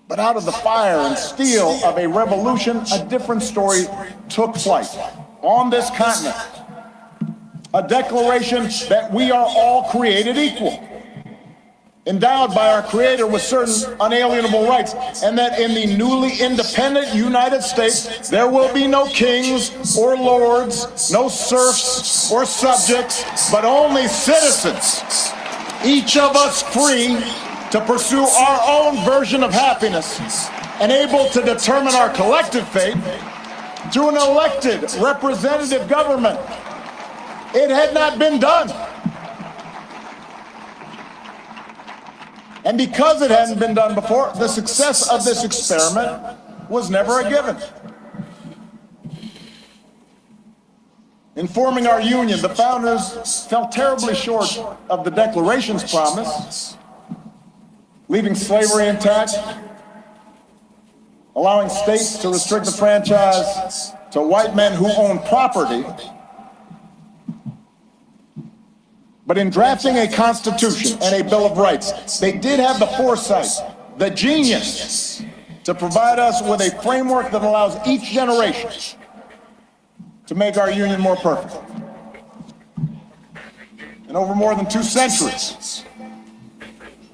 But out of the fire and steel of a revolution, a different story took flight on this continent. A declaration that we are all created equal, endowed by our Creator with certain unalienable rights, and that in the newly independent United States, there will be no kings or lords, no serfs or subjects, but only citizens, each of us free to pursue our own version of happiness and able to determine our collective fate through an elected representative government. It had not been done. And because it hadn't been done before, the success of this experiment was never a given. In forming our union, the founders fell terribly short of the Declaration's promise, leaving slavery intact, allowing states to restrict the franchise to white men who own property. But in drafting a Constitution and a Bill of Rights, they did have the foresight, the genius, to provide us with a framework that allows each generation to make our union more perfect. And over more than 2 centuries,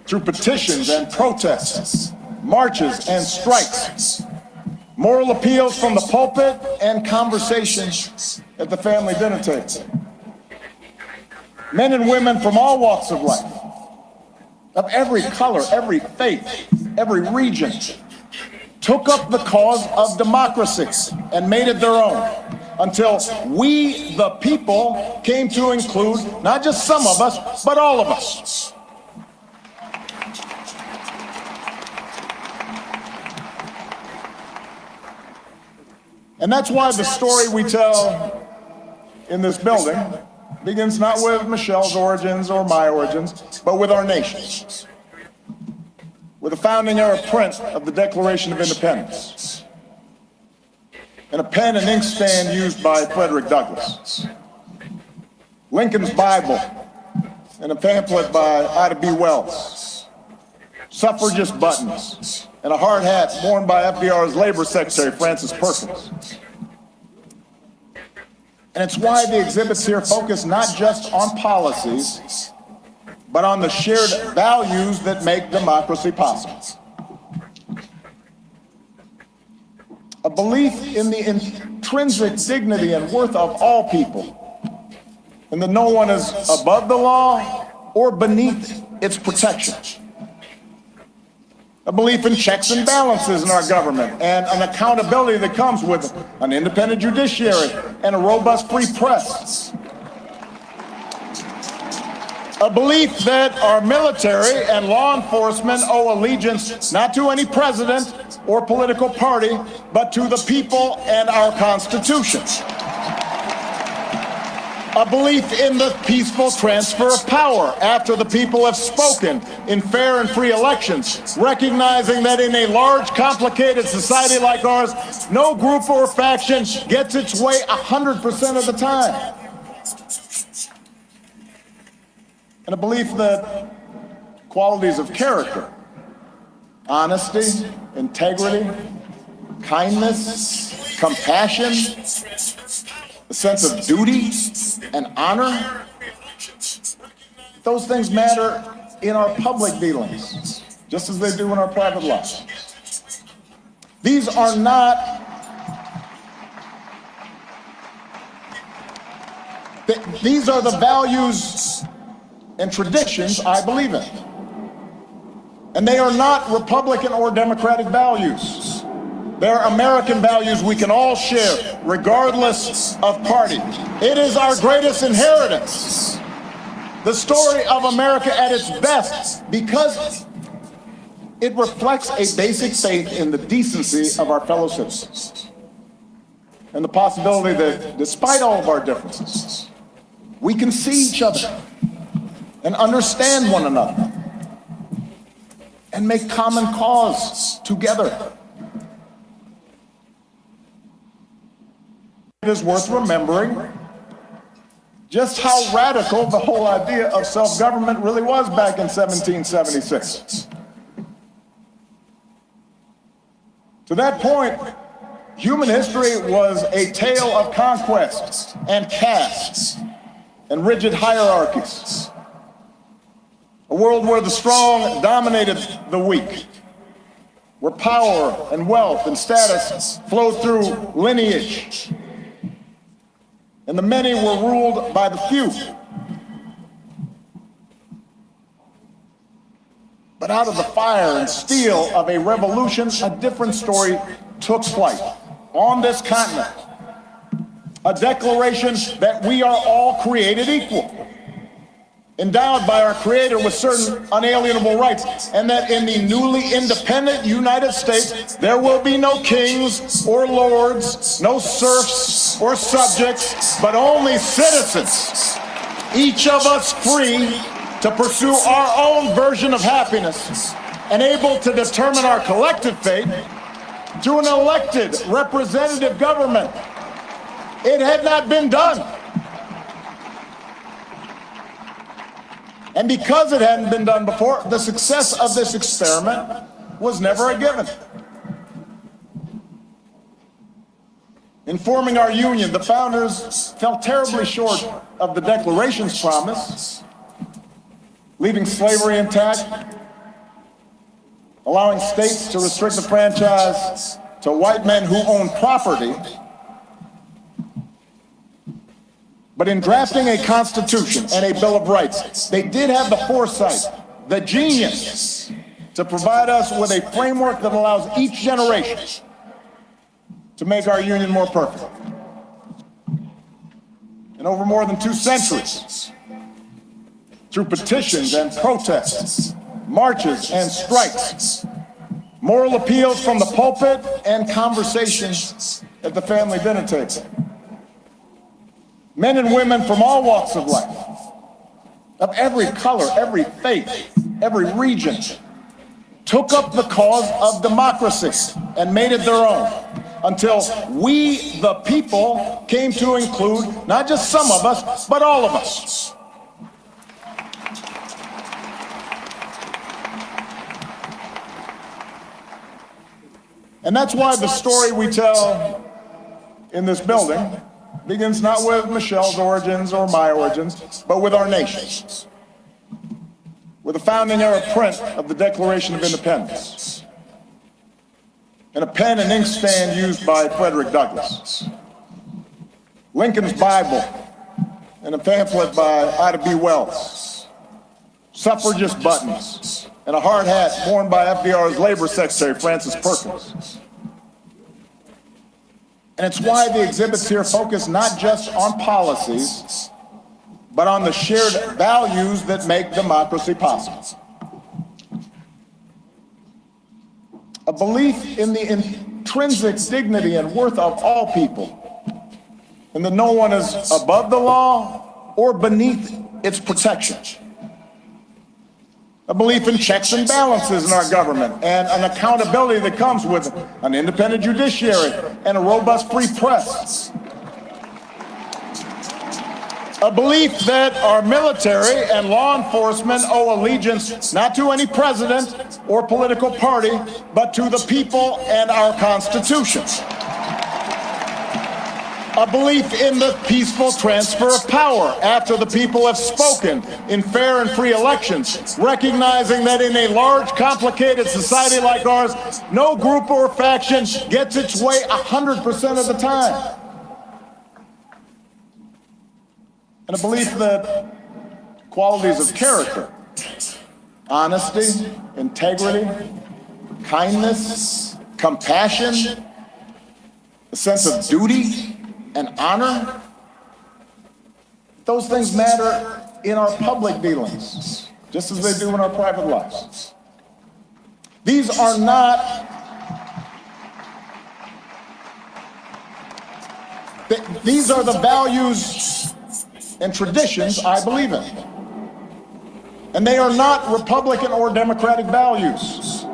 through petitions and protests, marches and strikes, moral appeals from the pulpit, and conversations at the family dinner table, men and women from all walks of life, of every color, every faith, every region, took up the cause of democracy and made it their own, until we, the people, came to include not just some of us, but all of us. And that's why the story we tell in this building begins not with Michelle's origins or my origins, but with our nation's, with a founding era print of the Declaration of Independence, and a pen and ink stand used by Frederick Douglass, Lincoln's Bible, and a pamphlet by Ida B. Wells, suffragist buttons, and a hard hat worn by FDR's Labor Secretary, Francis Perkins. And it's why the exhibits here focus not just on policies, but on the shared values that make democracy possible. A belief in the intrinsic dignity and worth of all people, and that no one is above the law or beneath its protection. A belief in checks and balances in our government, and an accountability that comes with an independent judiciary and a robust free press. A belief that our military and law enforcement owe allegiance not to any president or political party, but to the people and our Constitution. A belief in the peaceful transfer of power after the people have spoken in fair and free elections, recognizing that in a large, complicated society like ours, no group or faction gets its way 100% of the time. And a belief that qualities of character, honesty, integrity, kindness, compassion, a sense of duty and honor, those things matter in our public dealings, just as they do in our private lives. These are not, these are the values and traditions I believe in. And they are not Republican or Democratic values. They're American values we can all share, regardless of party. It is our greatest inheritance, the story of America at its best, because it reflects a basic faith in the decency of our fellow citizens, and the possibility that, despite all of our differences, we can see each other and understand one another and make common cause together. It is worth remembering just how radical the whole idea of self-government really was back in 1776. To that point, human history was a tale of conquest and castes and rigid hierarchies. A world where the strong dominated the weak, where power and wealth and status flowed through lineage, and the many were ruled by the few. But out of the fire and steel of a revolution, a different story took flight on this continent. A declaration that we are all created equal, endowed by our Creator with certain unalienable rights, and that in the newly independent United States, there will be no kings or lords, no serfs or subjects, but only citizens, each of us free to pursue our own version of happiness and able to determine our collective fate through an elected representative government. It had not been done. And because it hadn't been done before, the success of this experiment was never a given. In forming our union, the founders fell terribly short of the Declaration's promise, leaving slavery intact, allowing states to restrict the franchise to white men who own property. But in drafting a Constitution and a Bill of Rights, they did have the foresight, the genius, to provide us with a framework that allows each generation to make our union more perfect. And over more than 2 centuries, through petitions and protests, marches and strikes, moral appeals from the pulpit, and conversations at the family dinner table, men and women from all walks of life, of every color, every faith, every region, took up the cause of democracy and made it their own, until we, the people, came to include not just some of us, but all of us. And that's why the story we tell in this building begins not with Michelle's origins or my origins, but with our nation, with a founding era print of the Declaration of Independence, and a pen and ink stand used by Frederick Douglass, Lincoln's Bible, and a pamphlet by Ida B. Wells, suffragist buttons, and a hard hat worn by FDR's Labor Secretary, Francis Perkins. And it's why the exhibits here focus not just on policies, but on the shared values that make democracy possible. A belief in the intrinsic dignity and worth of all people, and that no one is above the law or beneath its protection. A belief in checks and balances in our government, and an accountability that comes with an independent judiciary and a robust free press. A belief that our military and law enforcement owe allegiance not to any president or political party, but to the people and our Constitution. A belief in the peaceful transfer of power after the people have spoken in fair and free elections, recognizing that in a large, complicated society like ours, no group or faction gets its way 100% of the time. And a belief that qualities of character, honesty, integrity, kindness, compassion, a sense of duty, and honor, those things matter in our public dealings, just as they do in our private lives. These are not, these are the values and traditions I believe in. And they are not Republican or Democratic values.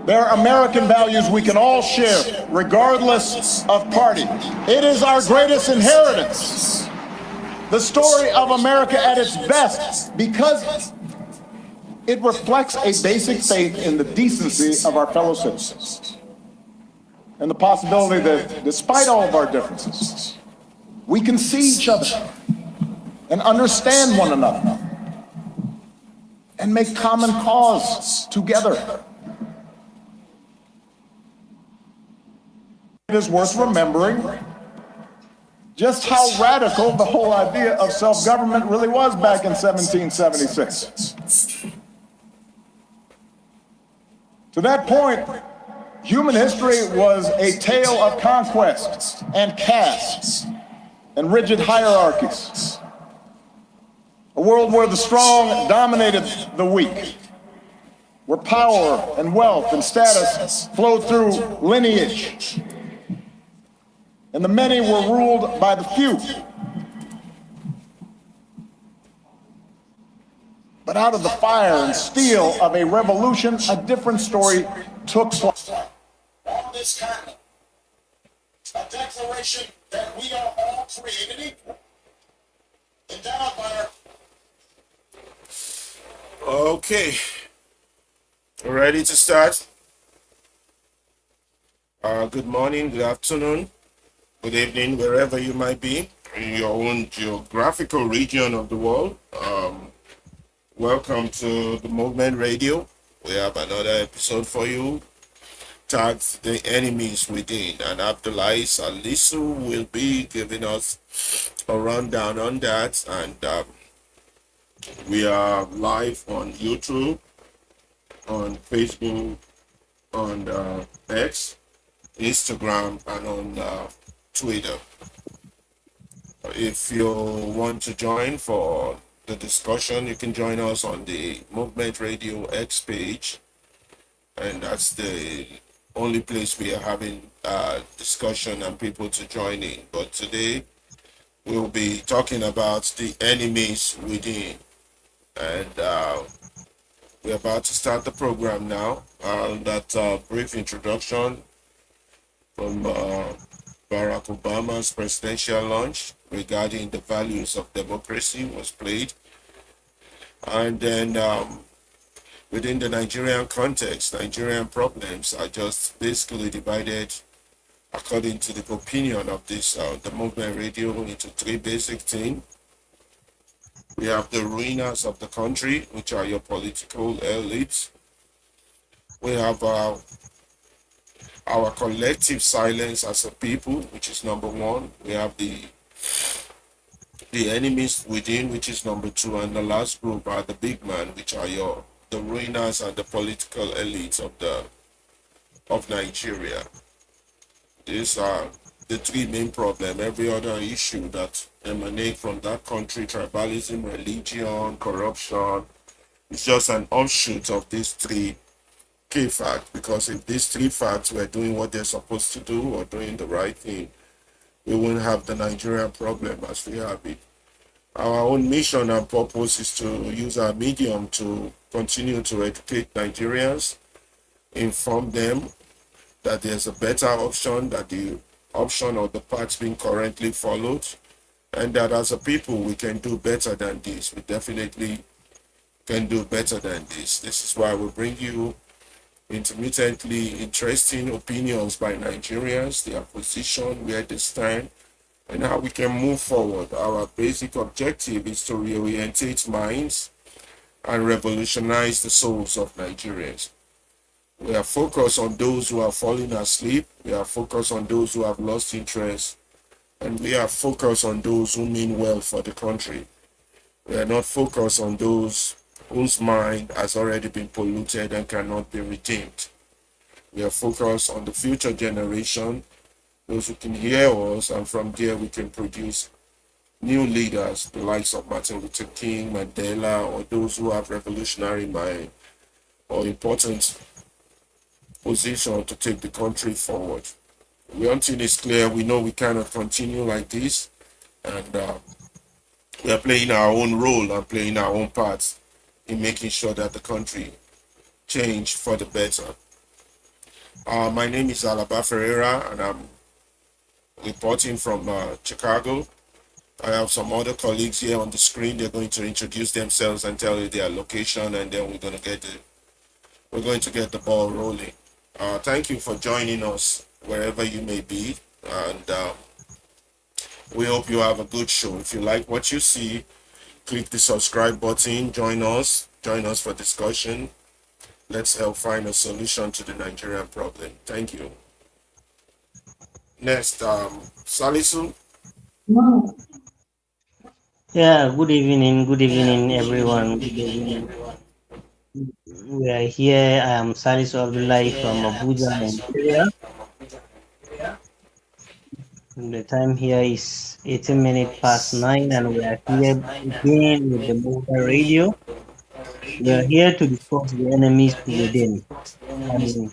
They're American values we can all share, regardless of party. It is our greatest inheritance, the story of America at its best, because it reflects a basic faith in the decency of our fellow citizens. and the possibility that despite all of our differences, we can see each other and understand one another and make common cause together. It is worth remembering just how radical the whole idea of self-government really was back in 1776. To that point, human history was a tale of conquest and castes and rigid hierarchies. A world where the strong dominated the weak, where power and wealth and status flowed through lineage, and the many were ruled by the few. But out of the fire and steel of a revolution, a different story took place. On this continent, a declaration that we are all created equal, endowed by our... Okay, ready to start? Good morning, good afternoon, good evening, wherever you might be in your own geographical region of the world. Welcome to the Movement Radio. We have another episode for you, tagged The Enemies Within, and Abdullahi Salisu will be giving us a rundown on that. And we are live on YouTube, on Facebook, on X, Instagram, and on Twitter. If you want to join for the discussion, you can join us on the Movement Radio X page, and that's the only place we are having discussion and people to join in. But today we'll be talking about the enemies within, and we're about to start the program now. That brief introduction from Barack Obama's presidential launch regarding the values of democracy was played. And then within the Nigerian context, Nigerian problems are just basically divided, according to the opinion of this, the Movement Radio, into three basic things. We have the ruiners of the country, which are your political elites. We have our collective silence as a people, which is number one. We have the enemies within, which is number two, and the last group are the big man, which are the ruiners and the political elites of Nigeria. These are the three main problems. Every other issue that emanate from that country, tribalism, religion, corruption, it's just an offshoot of these three key facts. Because if these three facts were doing what they're supposed to do or doing the right thing, we wouldn't have the Nigerian problem as we have it. Our own mission and purpose is to use our medium to continue to educate Nigerians, inform them that there's a better option, that the option or the path being currently followed, and that as a people we can do better than this. We definitely can do better than this. This is why we bring you intermittently interesting opinions by Nigerians, their position, where they stand, and how we can move forward. Our basic objective is to reorientate minds and revolutionize the souls of Nigerians. We are focused on those who are falling asleep. We are focused on those who have lost interest. And we are focused on those who mean well for the country. We are not focused on those whose mind has already been polluted and cannot be redeemed. We are focused on the future generation, those who can hear us, and from there we can produce new leaders, the likes of Martin Luther King, Mandela, or those who have revolutionary mind or important position to take the country forward. One thing is clear: we know we cannot continue like this, and we are playing our own role and playing our own parts in making sure that the country change for the better. My name is Alaba Ferreira, and I'm reporting from Chicago. I have some other colleagues here on the screen. They're going to introduce themselves and tell you their location, and then we're going to get the ball rolling. Thank you for joining us wherever you may be. And we hope you have a good show. If you like what you see, click the subscribe button. Join us for discussion. Let's help find a solution to the Nigerian problem. Thank you. Next, Salisu. Yeah, good evening, everyone. Good evening. We are here. I am Salis Abdullahi from Abuja, Nigeria. The time here is 18 minutes past 9, and we are here again with the Movement Radio. We are here to discuss the enemies within. And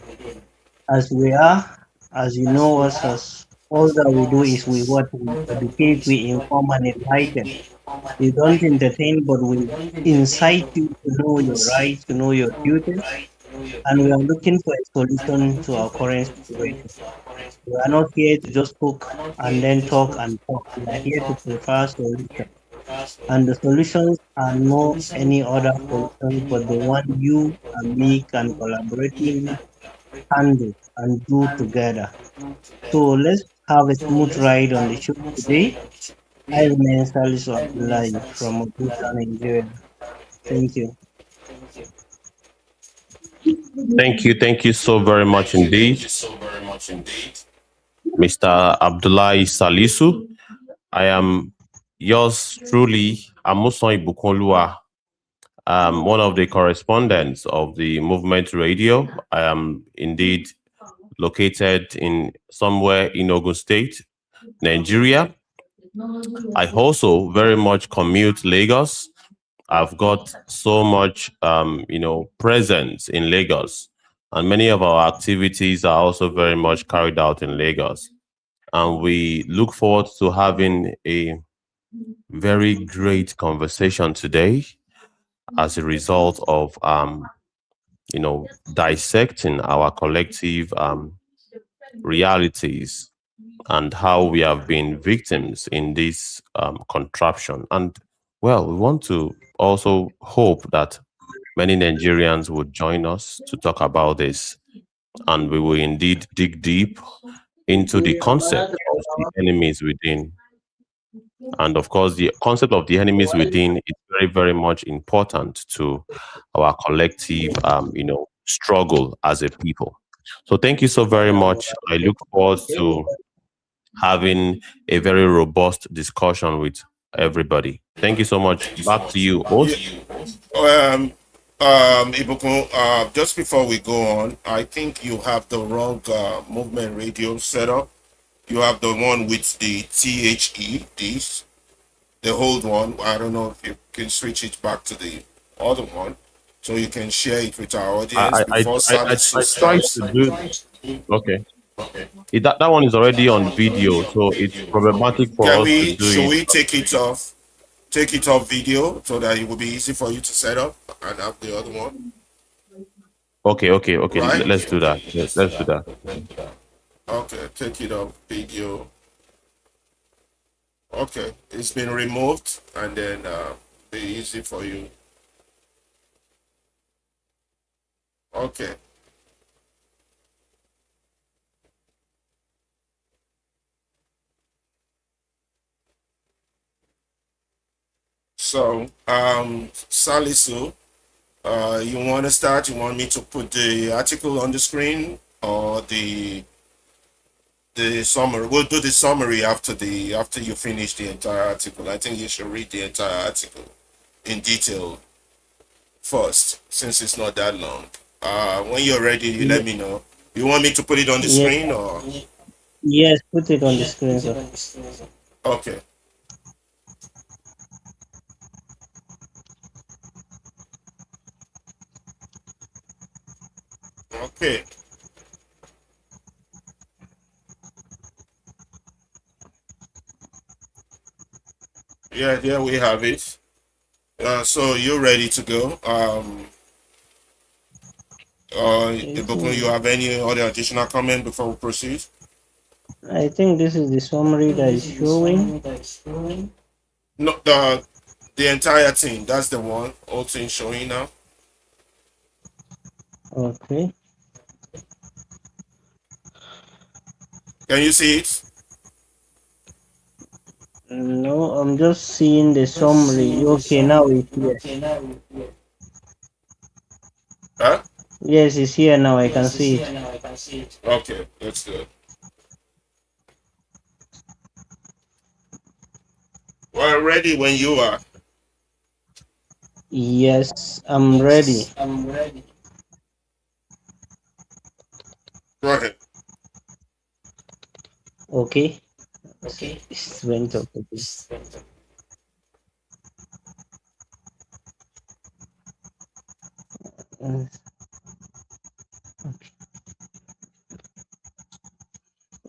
as you know us, as all that we do is we educate, we inform, and enlighten. We don't entertain, but we incite you to know your rights, to know your duties, and we are looking for a solution to our current situation. We are not here to just talk and then talk and talk. We are here to prefer solutions. And the solutions are no any other solutions but the one you and me can collaboratively handle and do together. So let's have a smooth ride on the show today. I remain Salisu Abdullahi from Abuja, Nigeria. Thank you. Thank you so very much indeed, Mr. Abdullahi Salisu. I am yours truly, Amuson Ibukunlua, one of the correspondents of the Movement Radio. I am indeed located in somewhere in Ogun State, Nigeria. I also very much commute Lagos. I've got so much, presence in Lagos, and many of our activities are also very much carried out in Lagos. And we look forward to having a very great conversation today as a result of, dissecting our collective realities and how we have been victims in this contraption. And well, we want to also hope that many Nigerians would join us to talk about this, and we will indeed dig deep into the concept of the enemies within. And of course, the concept of the enemies within is very, very much important to our collective, struggle as a people. So thank you so very much. I look forward to having a very robust discussion with everybody. Thank you so much. Back to you, host. Ibukun, just before we go on, I think you have the wrong movement radio setup. You have the one with the THE, this, the old one. I don't know if you can switch it back to the other one so you can share it with our audience before I tried to do. Okay. That one is already on video, so it's problematic for us to do Should it. we take it off? Take it off video so that it will be easy for you to set up and have the other one. Okay. Right? Let's do that. Yes, let's do that. Okay, take it off video. Okay, it's been removed and then be easy for you. Okay. So, Salisu, you want to start? You want me to put the article on the screen or the summary? We'll do the summary after you finish the entire article. I think you should read the entire article in detail first, since it's not that long. When you're ready, you let me know. You want me to put it on the screen or? Yes, put it on the screen, sir. Okay. Okay. Yeah, there we have it. So you're ready to go. Ibukun, you have any other additional comment before we proceed? I think this is the summary that is showing. No, the entire thing. That's the one. All thing showing now. Okay. Can you see it? No, I'm just seeing the summary. Okay, now it's here. Huh? Yes, it's here now. I can see it. Okay, that's good. We're ready when you are. Yes, I'm ready. Go ahead. Okay. It's went up. Uh,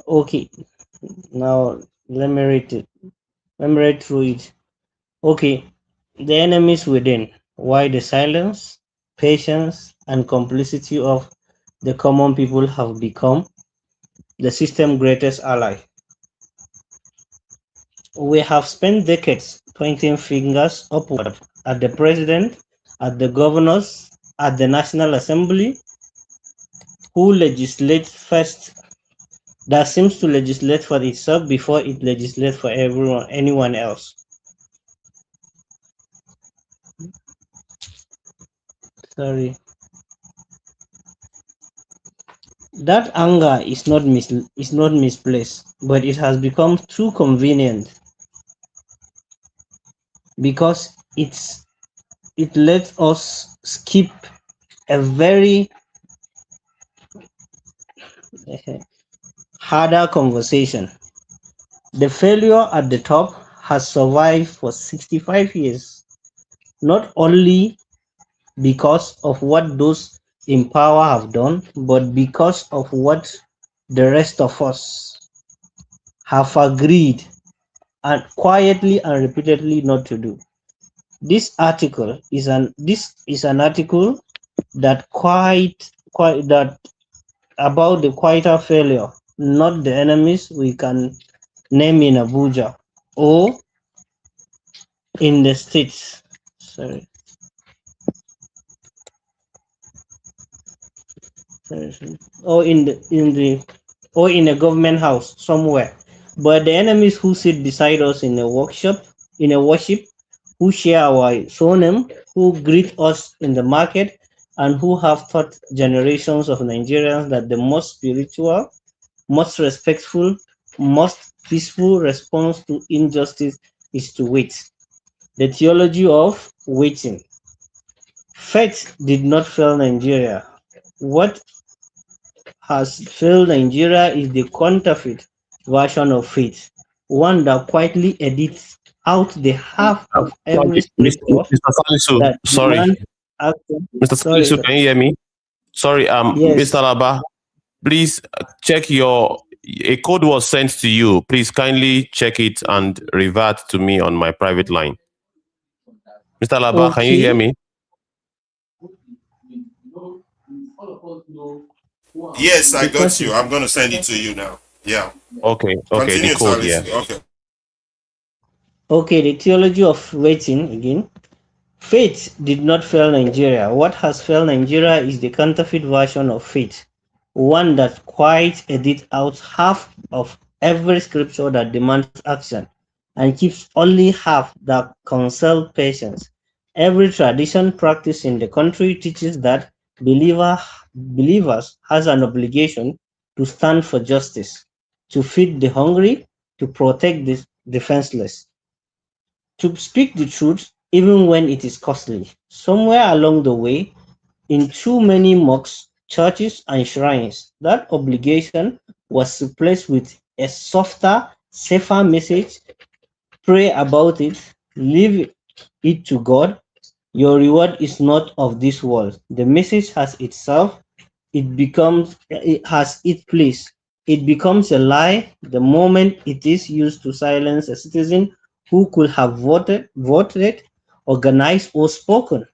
Okay. Now let me read it. Let me read through it. Okay. The enemies within. Why the silence, patience, and complicity of the common people have become the system's greatest ally. We have spent decades pointing fingers upward at the president, at the governors, at the National Assembly, who legislates first, that seems to legislate for itself before it legislates for anyone else. Sorry. That anger is not misplaced, but it has become too convenient because it lets us skip a very harder conversation. The failure at the top has survived for 65 years, not only because of what those in power have done, but because of what the rest of us have agreed and quietly and repeatedly not to do. This is an article that that about the quieter failure, not the enemies we can name in Abuja or in the states. Sorry. Or in a government house somewhere. But the enemies who sit beside us in a workshop, in a worship, who share our surname, who greet us in the market, and who have taught generations of Nigerians that the most spiritual, most respectful, most peaceful response to injustice is to wait. The theology of waiting. Faith did not fail Nigeria. What has failed Nigeria is the counterfeit version of faith, one that quietly edits out the half of every scripture Mr. Salisu, that sorry. demands action. Mr. Sorry, Salisu, can you hear me? Sorry, yes. Mr. Laba, please check a code was sent to you. Please kindly check it and revert to me on my private line. Mr. Laba, can you hear me? Yes, I got you. I'm going to send it to you now. Yeah. Okay, Continue, the code, Salisu. yeah. Okay. Okay, the theology of waiting again. Faith did not fail Nigeria. What has failed Nigeria is the counterfeit version of faith, one that quite edits out half of every scripture that demands action and keeps only half that counsel patience. Every tradition practiced in the country teaches that believers has an obligation to stand for justice, to feed the hungry, to protect the defenseless, to speak the truth even when it is costly. Somewhere along the way, in too many mosques, churches, and shrines, that obligation was replaced with a softer, safer message. Pray about it, leave it to God. Your reward is not of this world. The message has itself, it has its place. It becomes a lie the moment it is used to silence a citizen who could have voted, organized, or spoken,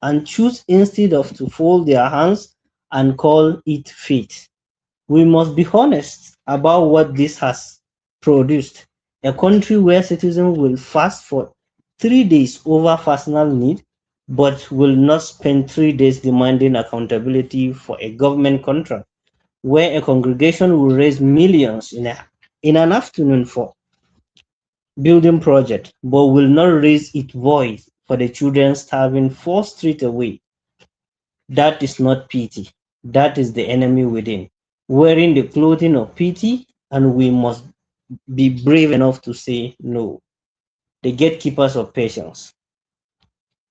and choose instead of to fold their hands and call it fate. We must be honest about what this has produced. A country where citizens will fast for 3 days over personal need, but will not spend 3 days demanding accountability for a government contract. where a congregation will raise millions in an afternoon for building project, but will not raise its voice for the children starving 4 streets away. That is not pity. That is the enemy within, wearing the clothing of pity, and we must be brave enough to say no. The gatekeepers of patience.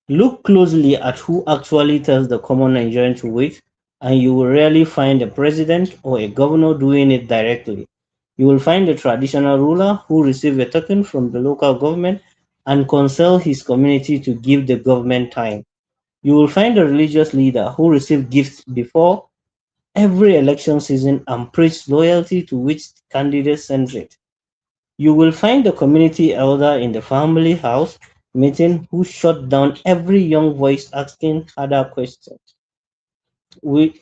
Look closely at who actually tells the common Nigerian to wait, and you will rarely find a president or a governor doing it directly. You will find a traditional ruler who receives a token from the local government and counsel his community to give the government time. You will find a religious leader who receives gifts before every election season and preach loyalty to which candidate sends it. You will find the community elder in the family house meeting who shut down every young voice asking which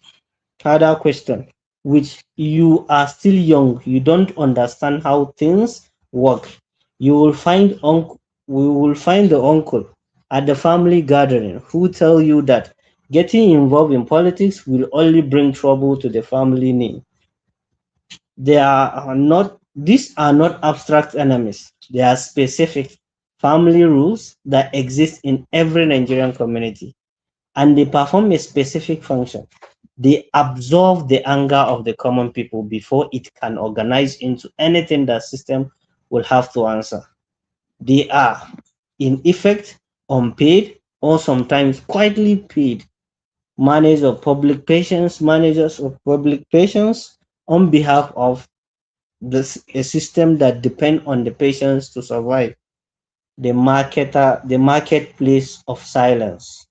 harder question, which you are still young, you don't understand how things work. You will find we will find the uncle at the family gathering who tell you that getting involved in politics will only bring trouble to the family name. These are not abstract enemies. They are specific family rules that exist in every Nigerian community, and they perform a specific function. They absorb the anger of the common people before it can organize into anything that system will have to answer. They are, in effect, unpaid or sometimes quietly paid managers of public patients on behalf of a system that depend on the patients to survive. The marketplace of silence.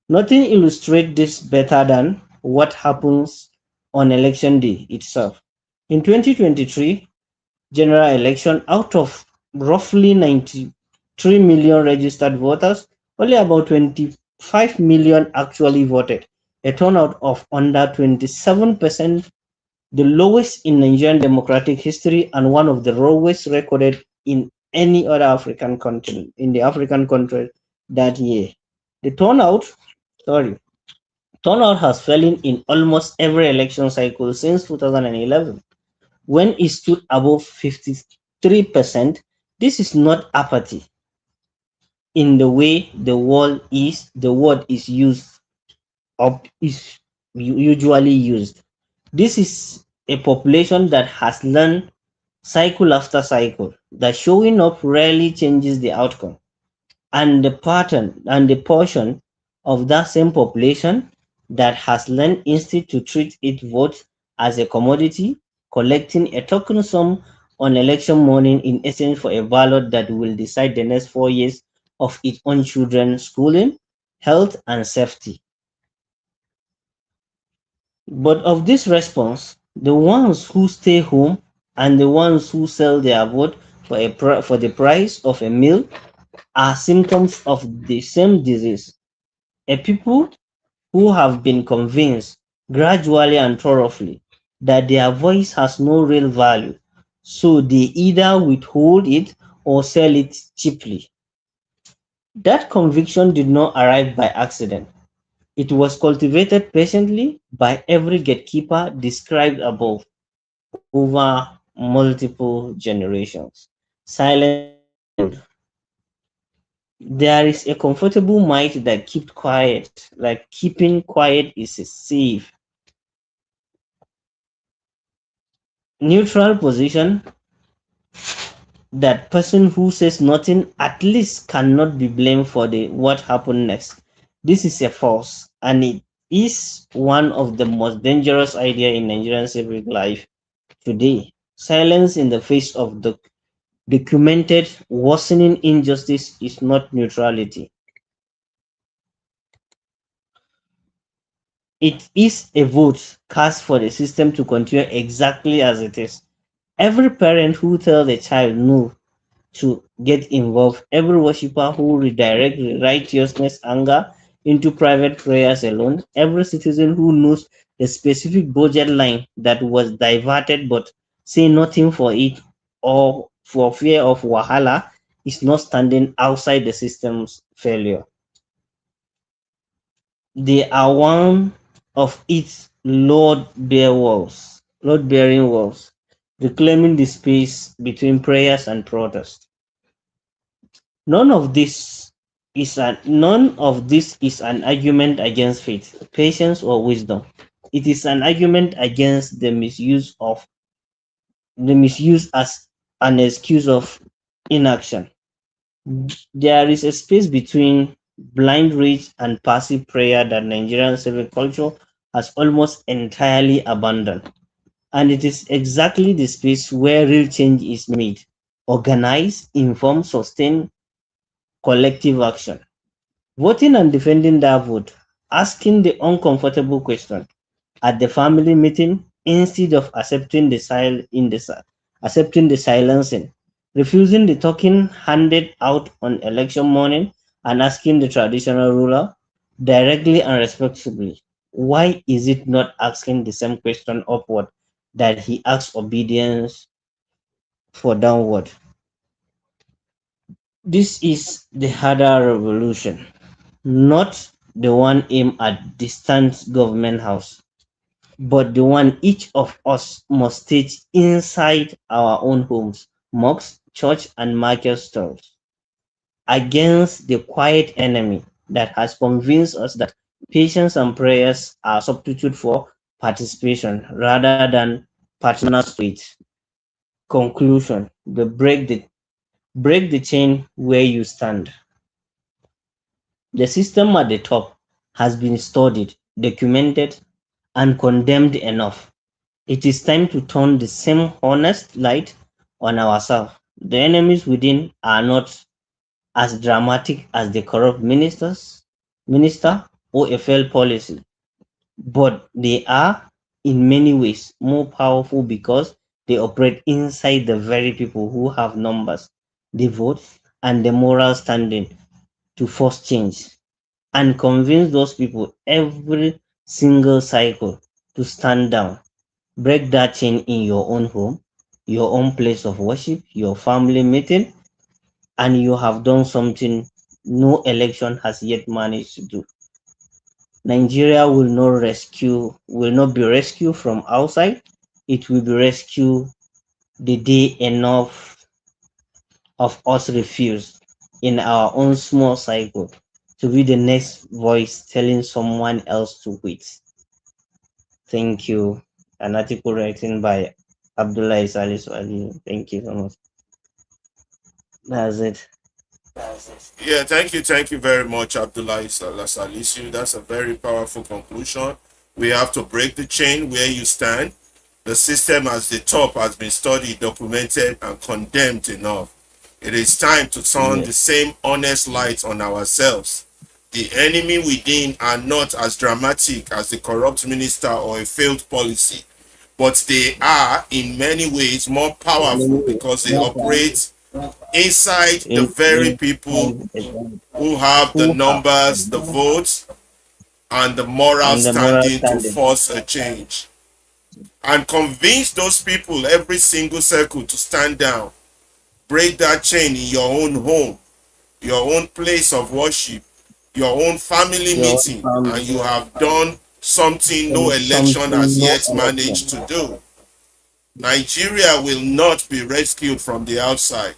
Nothing illustrates this better than what happens on election day itself. In 2023 general election, out of roughly 93 million registered voters, only about 25 million actually voted, a turnout of under 27%, the lowest in Nigerian democratic history and one of the lowest recorded in any other African continent, in the African country that year. The sorry, turnout has fallen in almost every election cycle since 2011, when it stood above 53%. This is not apathy in the way the word is usually used. This is a population that has learned cycle after cycle that showing up rarely changes the outcome, and the pattern and the portion of that same population that has learned instead to treat its vote as a commodity, collecting a token sum on election morning in exchange for a ballot that will decide the next 4 years of its own children's schooling, health, and safety. But of this response, the ones who stay home and the ones who sell their vote for the price of a meal are symptoms of the same disease. A people who have been convinced gradually and thoroughly that their voice has no real value, so they either withhold it or sell it cheaply. That conviction did not arrive by accident. It was cultivated patiently by every gatekeeper described above over multiple generations. Silence. There is a comfortable might that keeps quiet, like keeping quiet is a safe. Neutral position, that person who says nothing at least cannot be blamed for the what happened next. This is a force, and it is one of the most dangerous ideas in Nigerian civic life today. Silence in the face of the documented worsening injustice is not neutrality. It is a vote cast for the system to continue exactly as it is. Every parent who tells a child no to get involved, every worshiper who redirects righteousness anger into private prayers alone, every citizen who knows the specific budget line that was diverted but say nothing for it or for fear of wahala is not standing outside the system's failure. They are one of its load bearing walls, reclaiming the space between prayers and protest. None of this is an argument against faith, patience, or wisdom. It is an argument against the misuse as an excuse of inaction. There is a space between blind rage and passive prayer that Nigerian civic culture has almost entirely abandoned. And it is exactly the space where real change is made. Organized, informed, sustained collective action. Voting and defending that vote, asking the uncomfortable question at the family meeting instead of accepting the silencing, refusing the token handed out on election morning, and asking the traditional ruler directly and respectfully, why is it not asking the same question upward that he asks obedience for downward? This is the harder revolution, not the one aimed at distant government house, but the one each of us must stage inside our own homes, mosques, church, and market stalls, against the quiet enemy that has convinced us that patience and prayers are substitute for participation rather than partner spirit. Conclusion: break the chain where you stand. The system at the top has been studied, documented, and condemned enough. It is time to turn the same honest light on ourselves. The enemies within are not as dramatic as the corrupt minister or a failed policy, but they are in many ways more powerful because they operate inside the very people who have numbers, the vote, and the moral standing to force change and convince those people every single cycle to stand down. Break that chain in your own home, your own place of worship, your family meeting, and you have done something no election has yet managed to do. Nigeria will not be rescued from outside. It will be rescued the day enough of us refuse in our own small cycle to be the next voice telling someone else to wait. Thank you. An article written by Abdullah Salisu Ali. Thank you so much. That's it. Yeah, thank you very much, Abdullah Salisu. That's a very powerful conclusion. We have to break the chain where you stand. The system at the top has been studied, documented, and condemned enough. It is time to turn the same honest light on ourselves. The enemy within are not as dramatic as the corrupt minister or a failed policy, but they are in many ways more powerful because they operate inside the very people who have the numbers, the votes, and the moral And the moral standing to standing. force a change. And convince those people, every single circle, to stand down. Break that chain in your own home, your own place of worship, your own family Your meeting, family. and you have done something no election has yet managed to do. Nigeria will not be rescued from the outside.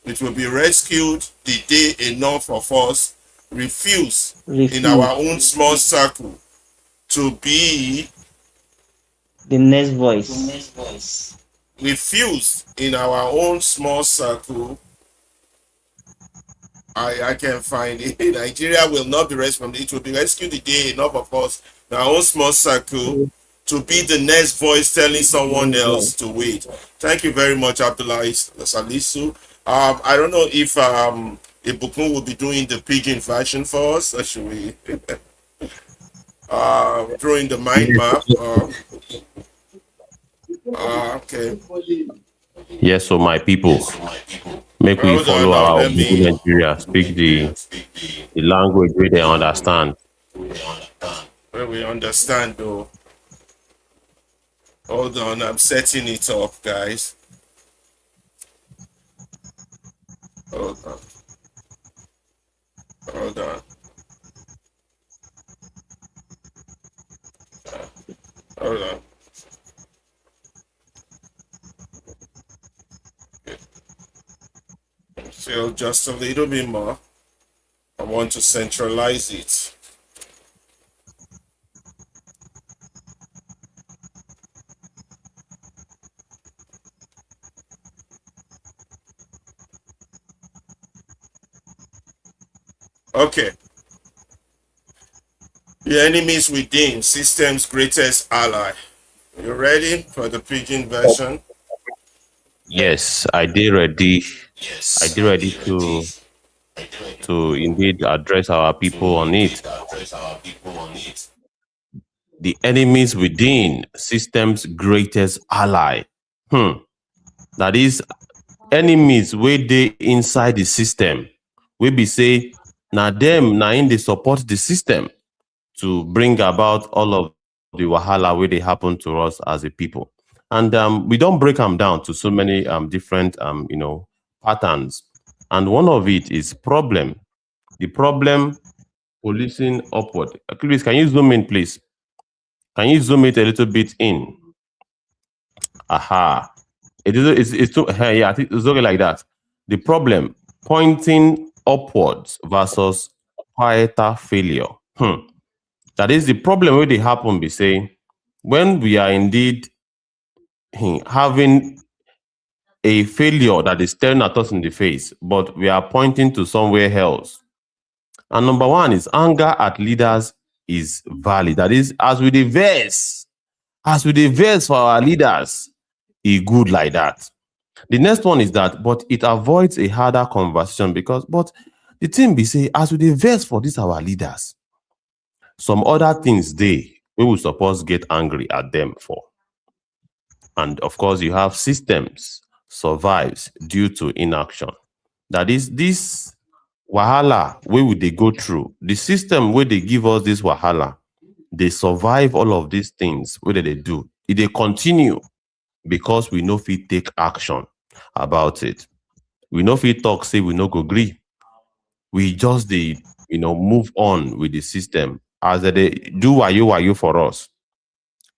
It will be rescued the day enough of us refuse in our own small circle to be the next voice. refuse in our own small circle. I can find it. Nigeria will not be rescued. It will be rescued the day enough of us in our own small circle to be the next voice telling someone else to wait. Thank you very much, Abdullah Salisu. I don't know if Ibukun will be doing the pidgin version for us, or should we drawing the mind map? Okay. Yes, so my people, make we Hold on follow now, our let me. Obudu Nigeria, speak the language where they understand. Where we understand though. Hold on, I'm setting it up, guys. Hold on. Hold on. So just a little bit more. I want to centralize it. Okay. The enemies within, system's greatest ally. You ready for the pidgin version? Yes, I did ready. I did ready to indeed address our people on it. The enemies within, system's greatest ally. That is enemies where they inside the system. We be say na them na in they support the system to bring about all of the wahala where they happen to us as a people. And we don't break them down to so many different patterns. And one of it is problem. The problem policing upward. Please, can you zoom in, please? Can you zoom it a little bit in? Aha. It's too, yeah, I think it's okay like that. The problem pointing upwards versus quieter failure. That is the problem where they happen be saying when we are indeed having a failure that is staring at us in the face, but we are pointing to somewhere else. And number one is anger at leaders is valid. That is, as we verse for our leaders, is good like that. The next one is that, but it avoids a harder conversation because, but the thing be say, as we verse for this our leaders, some other things we will suppose get angry at them for. And of course, you have systems survives due to inaction. That is this wahala where would they go through? The system where they give us this wahala, they survive all of these things. What do they do? They continue because we know if we take action about it. We know if we talk, say we no go agree. We just move on with the system as they do why you for us.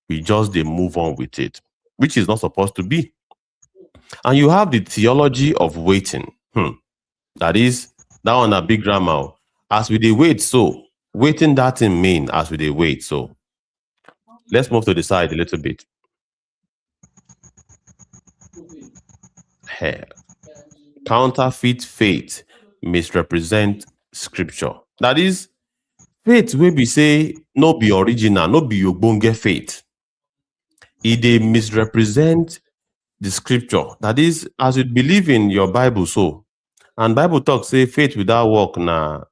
We just they move on with it, which is not supposed to be. And you have the theology of waiting. That is that one a big grammar. As we they wait, so waiting that in mean as we they wait. So let's move to the side a little bit. Counterfeit faith misrepresent scripture. That is faith wey be say no be original, no be ogbonge faith. They misrepresent the scripture. That is, as you believe in your Bible, so and Bible talks say faith without work not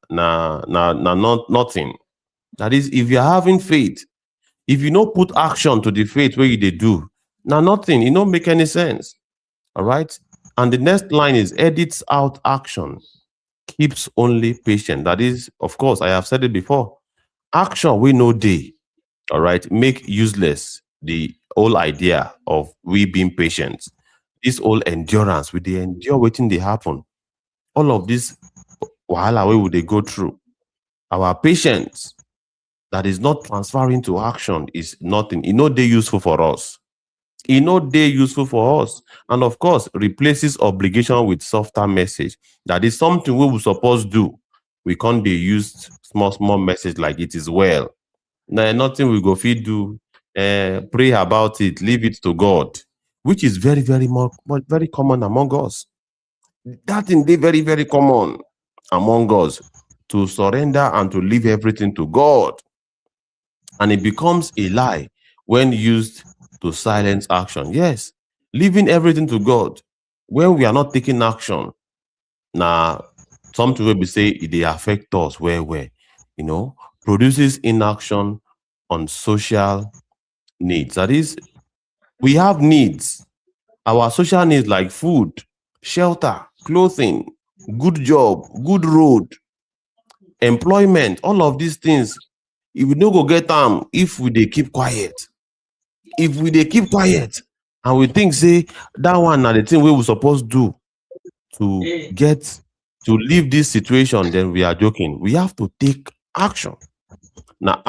nothing. That is, if you're having faith, if you don't put action to the faith where they do, now nothing, it don't make any sense. All right. And the next line is edits out action, keeps only patient. That is, of course, I have said it before. Action we know day. All right, make useless the whole idea of we being patient. This whole endurance, with the endure waiting they happen. All of this wahala way would they go through. Our patience that is not transferring to action is nothing. It no day useful for us. It no day useful for us. And of course, replaces obligation with softer message. That is something we will suppose do. We can't be used small message like it is well. Now, nothing we go feed do. Pray about it, leave it to God, which is very very common among us. That thing they very, very common among us to surrender and to leave everything to God. And it becomes a lie when used to silence action. Yes, leaving everything to God. When we are not taking action, now something will be say they affect us where, produces inaction on social needs. That is, we have needs. Our social needs like food, shelter, clothing, good job, good road, employment, all of these things. If we don't go get them, if we they keep quiet. If we they keep quiet and we think say that one are the thing we were supposed to do to get to leave this situation, then we are joking. We have to take action. Now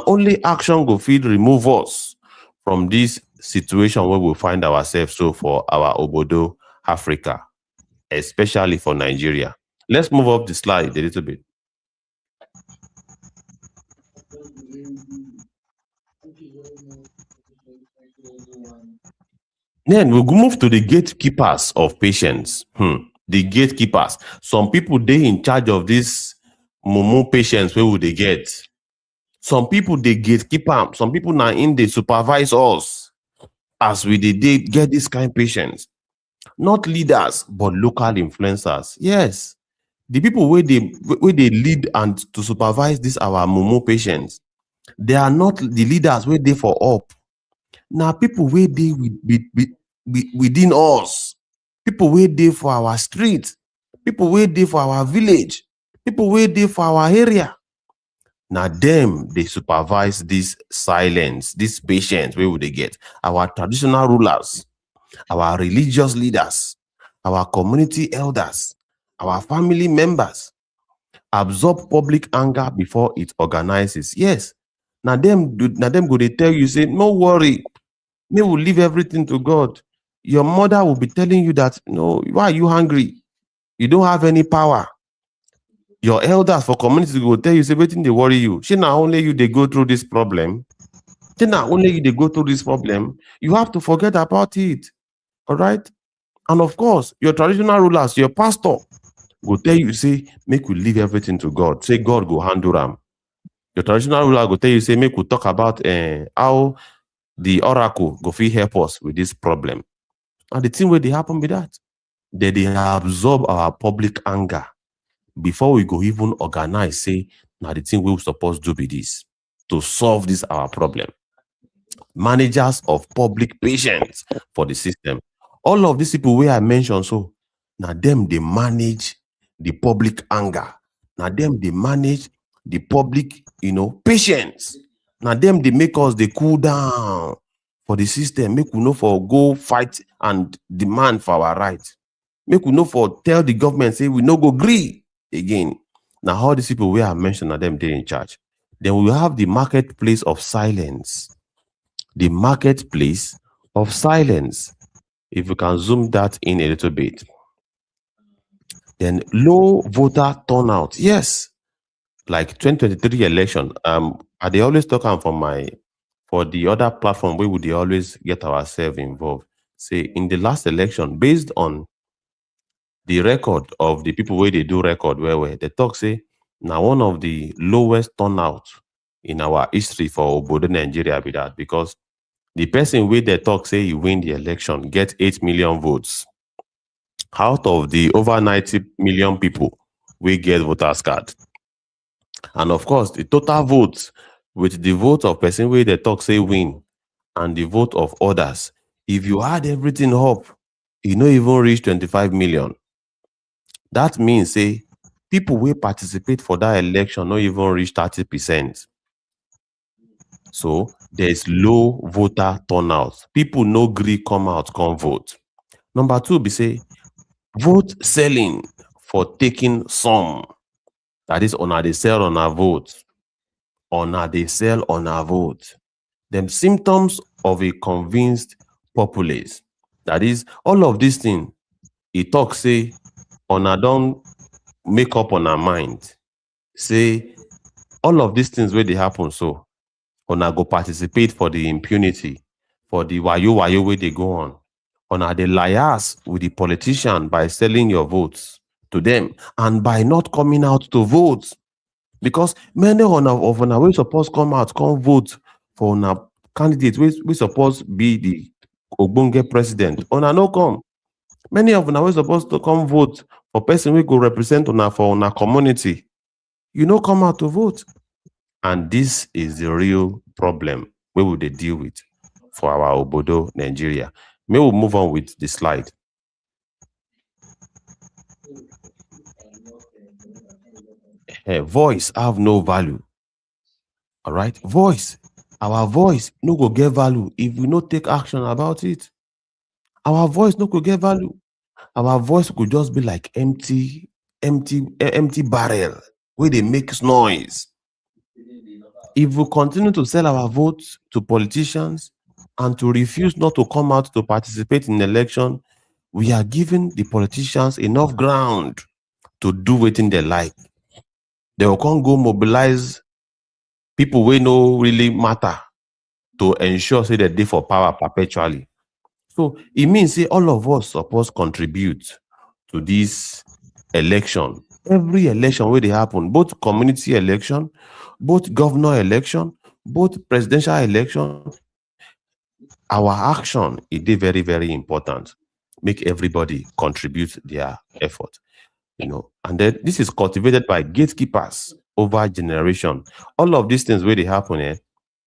only action go feed remove us from this situation where we find ourselves so for our Obodo Africa. especially for Nigeria. Let's move up the slide a little bit. Then we'll move to the gatekeepers of patients. The gatekeepers. Some people, they in charge of this mumu patients. Where would they get? Some people, they gatekeep them. Some people now in they supervise us as we did get this kind of patients. Not leaders, but local influencers. Yes. The people where they lead and to supervise this our mumu patients, they are not the leaders where they for up. Now people where they within us, people where they for our street, people where they for our village, people where they for our area. Now them they supervise this silence, these patients. Where would they get? Our traditional rulers, our religious leaders, our community elders, our family members absorb public anger before it organizes. Yes. Now them go they tell you, say, no worry, me will leave everything to God. Your mother will be telling you that, no, why are you hungry? You don't have any power. Your elders for community will tell you, say, waiting they worry you. She not only you they go through this problem. She not only you they go through this problem. You have to forget about it. All right. And of course, your traditional rulers, your pastor will tell you, say, make we leave everything to God. Say God go handle them. Your traditional ruler will tell you, say, make we talk about how the oracle go fit help us with this problem. And the thing where they happen with that, they absorb our public anger before we go even organize, say, now the thing we're supposed to do be this to solve this our problem. Managers of public patients for the system. All of these people where I mentioned, so now them they manage the public anger. Now them they manage the public, patience. Now them they make us they cool down for the system. Make we know for go fight and demand for our rights. Make we know for tell the government, say we no go agree again. Now all these people where I mentioned, now them they in charge. Then we have the marketplace of silence. The marketplace of silence. If you can zoom that in a little bit. Then low voter turnout. Yes. Like 2023 election. They always talk for the other platform where would they always get ourselves involved. Say in the last election, based on the record of the people where they do record where they talk, say now one of the lowest turnout in our history for Obodo Nigeria be that, because the person where they talk say he win the election get 8 million votes out of the over 90 million people we get voters card. And of course, the total votes with the vote of person where they talk say win and the vote of others, if you add everything up, you no even reach 25 million. That means, say, people will participate for that election not even reach 30%. So there's low voter turnout. People no agree come out, come vote. Number two, be say vote selling for taking some. That is on they sell on our vote. On they sell on our vote. Them symptoms of a convinced populace. That is all of these things. He talk say on don't make up on our mind. Say all of these things where they happen, so on go participate for the impunity, for the wayo where they go on. On they liars with the politician by selling your votes to them and by not coming out to vote. Because many of we supposed come out, come vote for a candidate we supposed be the Ogbonge president. No come. Many of we supposed to come vote for person we go represent for our community. You know, come out to vote. And this is the real problem we will they deal with for our Obodo Nigeria. May we move on with the slide. Voice have no value. All right, voice. Our voice no go get value if we no take action about it. Our voice no go get value. Our voice could just be like empty barrel where they make noise. If we continue to sell our votes to politicians and to refuse not to come out to participate in election, we are giving the politicians enough ground to do wetin they like. They will come go mobilize people wey no really matter to ensure say that they for power perpetually. So it means say all of us suppose contribute to this election. Every election where they happen, both community election, both governor election, both presidential election, our action is very, very important. Make everybody contribute their effort, and then this is cultivated by gatekeepers over generation. All of these things where they happen,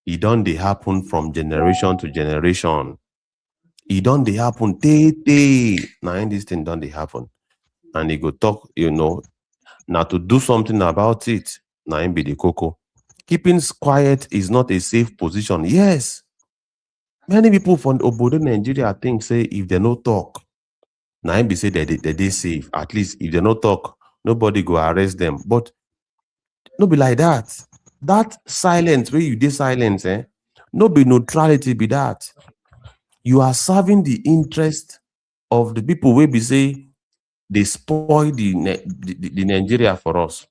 they happen from generation to generation. It don't they happen now in this thing don't they happen, and they go talk, now to do something about it. Now in be the cocoa. Keeping quiet is not a safe position. Yes, many people from Obodo Nigeria think say if they no talk, now be say they safe. At least if they no talk, nobody go arrest them. But no be like that. That silence where you did silence, no be neutrality be that. You are serving the interest of the people where be say they spoil the Nigeria for us.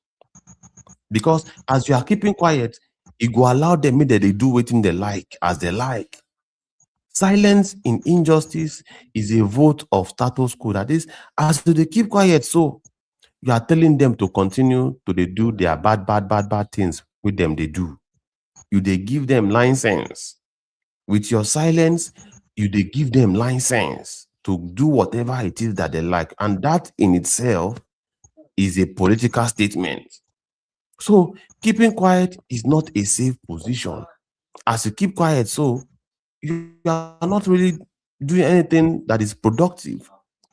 Because as you are keeping quiet, it go allow them that they do wetin they like as they like. Silence in injustice is a vote of status quo. That is, as they keep quiet, so you are telling them to continue to they do their bad things with them they do. They give them license. With your silence, they give them license to do whatever it is that they like. And that in itself is a political statement. So keeping quiet is not a safe position. As you keep quiet, so you are not really doing anything that is productive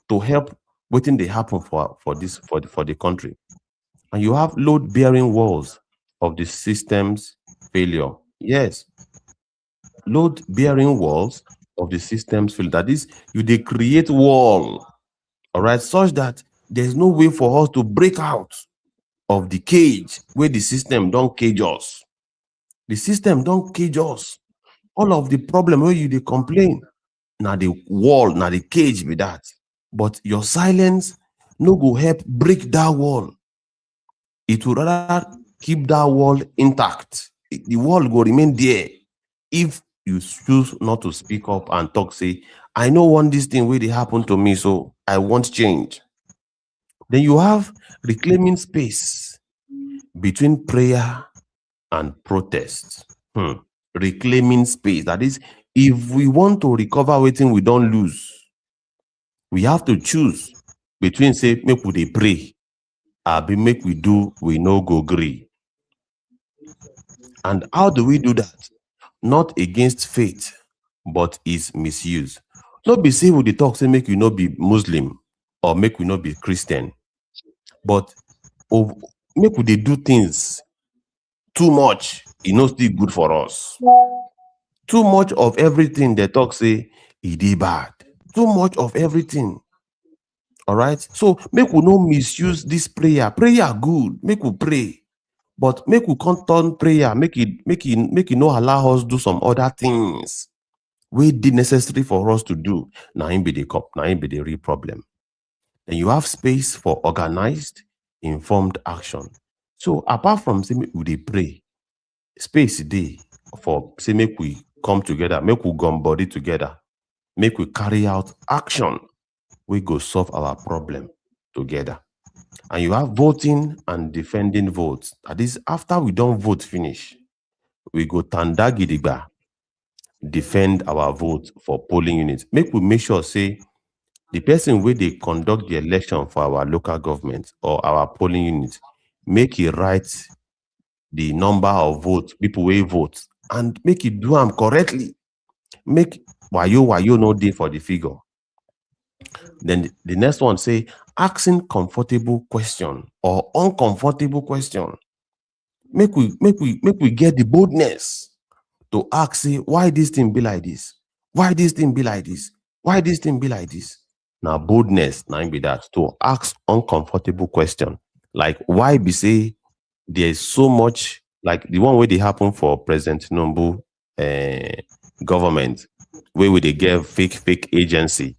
to help waiting they happen for the country. And you have load-bearing walls of the system's failure. Yes, load-bearing walls of the system's failure. That is, they create wall, all right, such that there's no way for us to break out of the cage where the system don't cage us. The system don't cage us. All of the problem where they complain, now the wall, now the cage with that. But your silence no go help break that wall. It will rather keep that wall intact. The wall will remain there if you choose not to speak up and talk, say, I no want this thing where they happen to me, so I want change. Then you have reclaiming space between prayer and protest. Reclaiming space. That is, if we want to recover everything we don't lose, we have to choose between, say, make we dey pray, or make we do, we no go gree. And how do we do that? Not against faith, but its misuse. Not be say we dey talk, say make you not be Muslim or make we not be Christian, but make we dey do things too much, not still good for us. Too much of everything they talk say it is bad. Too much of everything. All right. So make we no misuse this prayer. Prayer good. Make we pray. But make we can't turn prayer, make it no allow us do some other things we did necessary for us to do. Now in be the cup, now in be the real problem. And you have space for organized, informed action. So apart from say we pray, space day for say make we come together, make we gum body together, make we carry out action, we go solve our problem together. And you have voting and defending votes. That is, after we don't vote finish, we go tanda gidigba, defend our vote for polling units. Make sure say the person where they conduct the election for our local government or our polling unit, make it write the number of votes, people will vote, and make it do them correctly. Make wayo no day for the figure. Then the next one say asking comfortable question or uncomfortable question. Make we get the boldness to ask, say, why this thing be like this? Why this thing be like this? Why this thing be like this? Now boldness, now be that to ask uncomfortable question. Like why be say there's so much, like the one where they happen for President Tinubu government, where they give fake agency.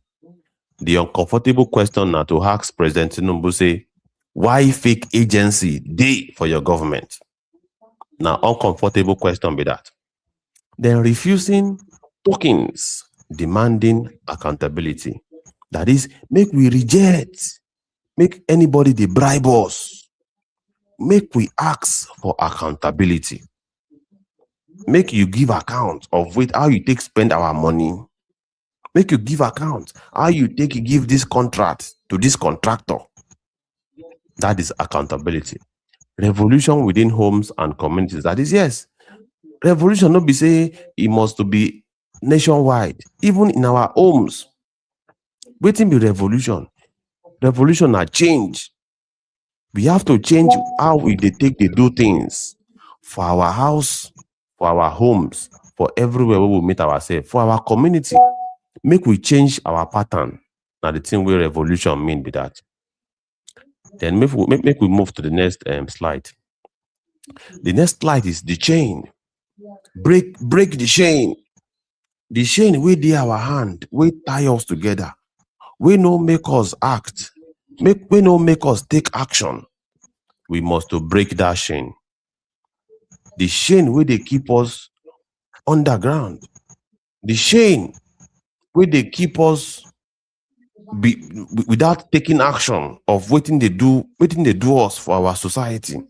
The uncomfortable question now to ask President Tinubu say, why fake agency dey for your government? Now, uncomfortable question be that. Then refusing tokens, demanding accountability. That is, make we reject, make anybody they bribe us, make we ask for accountability. Make you give account of how you take spend our money. Make you give account how you take give this contract to this contractor. That is accountability. Revolution within homes and communities. That is, yes. Revolution not be say it must to be nationwide. Even in our homes. Waiting be revolution. Revolution are change. We have to change how we they do things for our house, for our homes, for everywhere we will meet ourselves, for our community. Make we change our pattern. Now the thing where revolution mean be that. Then make we move to the next slide. The next slide is the chain. Break the chain. The chain we dey our hand, we tie us together. We no make us act. We no make us take action. We must to break that chain. The chain where they keep us underground. The chain where they keep us without taking action of waiting they do us for our society.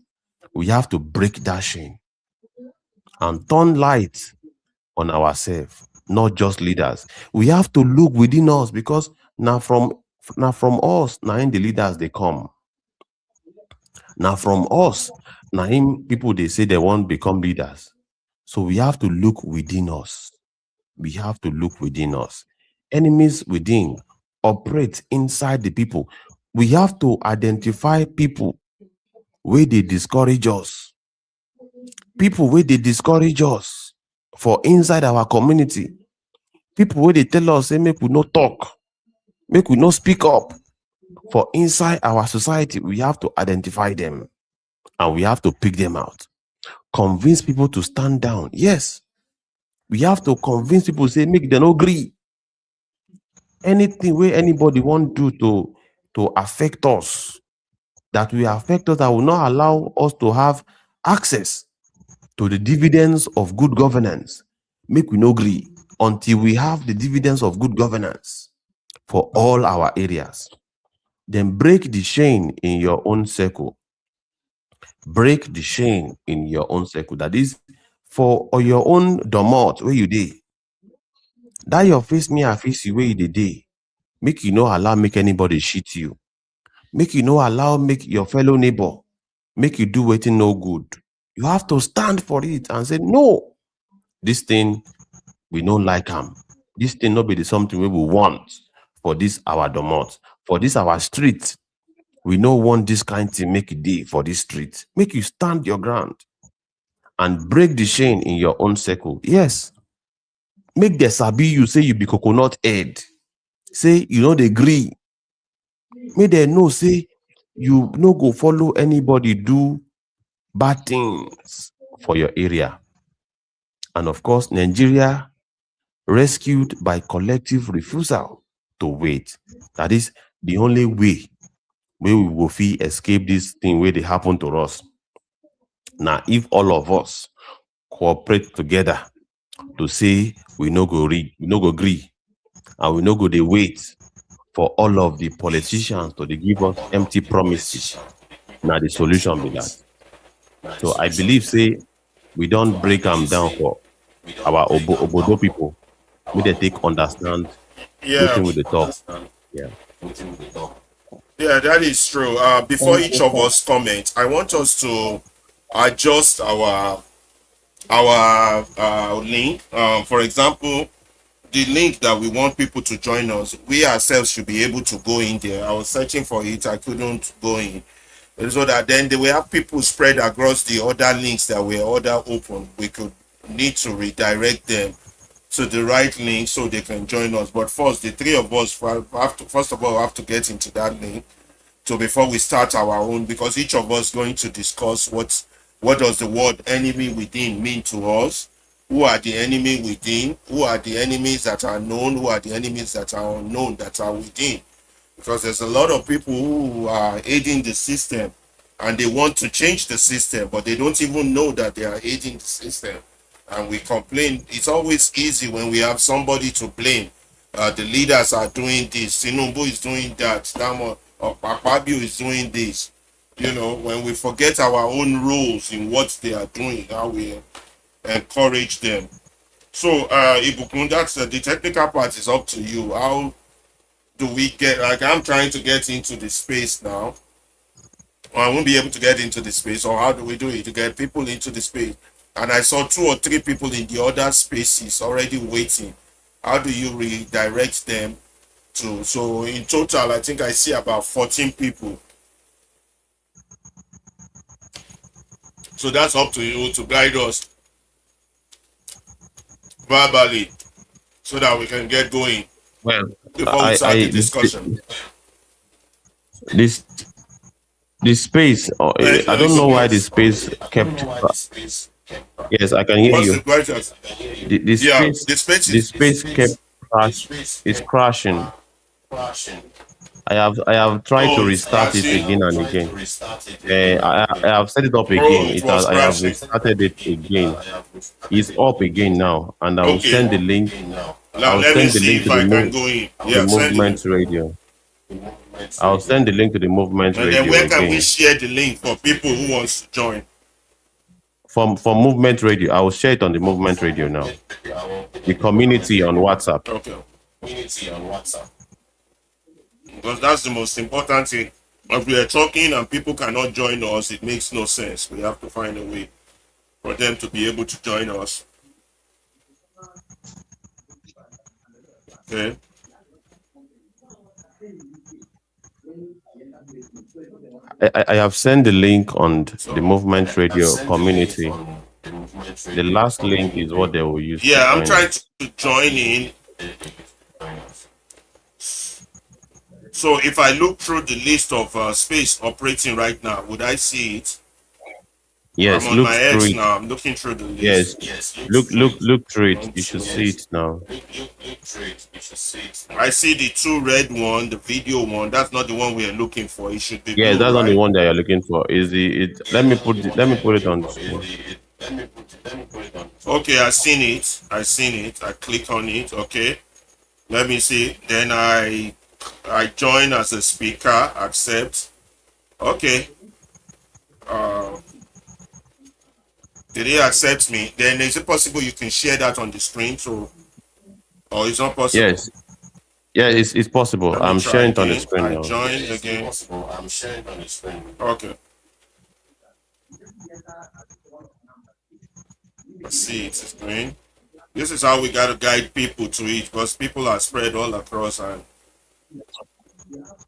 We have to break that chain and turn light on ourselves, not just leaders. We have to look within us because now from us, now in the leaders they come. Now from us, now in people they say they want to become leaders. So we have to look within us. We have to look within us. Enemies within operate inside the people. We have to identify people where they discourage us. People where they discourage us for inside our community. People where they tell us, say, make we no talk, make we no speak up. For inside our society, we have to identify them and we have to pick them out. Convince people to stand down. Yes, we have to convince people, say, make them agree. Anything where anybody want to affect us, that will affect us, that will not allow us to have access to the dividends of good governance, make we no agree until we have the dividends of good governance for all our areas. Then break the chain in your own circle. Break the chain in your own circle. That is for your own domot where you dey. That your face me, I face you where you dey. Make you no allow make anybody cheat you. Make you no allow make your fellow neighbor make you do waiting no good. You have to stand for it and say, no, this thing we don't like them. This thing not be the something we will want for this our domot, for this our street. We no want this kind of thing make it day for this street. Make you stand your ground and break the chain in your own circle. Yes. Make the sabi you say you be coconut head. Say you know they agree. Make them know say you no go follow anybody do bad things for your area. And of course, Nigeria rescued by collective refusal to wait. That is the only way we will feel escape this thing where they happen to us. Now, if all of us cooperate together to say we no go agree, and we no go they wait for all of the politicians to they give us empty promises. Now the solution be that. So I believe say we don't break them down for our obodo people. We they take understand waiting with the talk. Yeah, that is true. Before each of us comment, I want us to adjust our link. For example, the link that we want people to join us, we ourselves should be able to go in there. I was searching for it, I couldn't go in. So that then they will have people spread across the other links that were other open. We could need to redirect them to the right link so they can join us. But first, the three of us first of all have to get into that link. So before we start our own, because each of us going to discuss what does the word enemy within mean to us, who are the enemy within, who are the enemies that are known, who are the enemies that are unknown that are within. Because there's a lot of people who are aiding the system and they want to change the system, but they don't even know that they are aiding the system. And we complain. It's always easy when we have somebody to blame. The leaders are doing this, Tinubu is doing that, Damo or Akpabio is doing this. You know, when we forget our own roles in what they are doing, how we encourage them. So, Ibukun, that's the technical part is up to you. How do we get, like, I'm trying to get into the space now. Or I won't be able to get into the space, or how do we do it to get people into the space? And I saw 2 or 3 people in the other spaces already waiting. How do you redirect them to? So in total, I think I see about 14 people. So that's up to you to guide us verbally so that we can get going Well, before we start the discussion. this space, I don't know why the space kept. Yes, I can hear What's you. the question? The Yeah, space, the space kept it's crashing. I have tried to Oh, it's restart it crashing. again and again. I have set it up again. it was I have crashing. restarted it again. It's up again now, and I will Okay. send the link. Now I'll let me send the see link if to I the can go in. Yeah, the send it. movement radio. I'll send the link to the movement And then radio where can we again. share the link for people who wants to join? For movement radio, I will share it on the movement radio now. The community on WhatsApp. Okay. Because that's the most important thing. If we are talking and people cannot join us, it makes no sense. We have to find a way for them to be able to join us. Okay. I have sent the link on the movement radio community. The last link is what they will use. Yeah, I'm to join. trying to join in. So if I look through the list of space operating right now, would I see it? Yes, I'm on look my through X it. now. I'm looking through the Yes, list. look through it. You should see it now. I see the 2 red one, the video one. That's not the one we are looking for. It should be Yes, blue, that's not the right? one that you're looking for. Is it? Let me put it on the screen. Okay, I seen it. I click on it. Okay, let me see. Then I join as a speaker. Accept. Okay. Did he accept me? Then is it possible you can share that on the screen? So, or it's not possible? Yes, yeah, it's possible. Let me I'm try sharing it on the again. screen I now. join again. Okay. Let's see, it's green. This is how we gotta guide people to it because people are spread all across and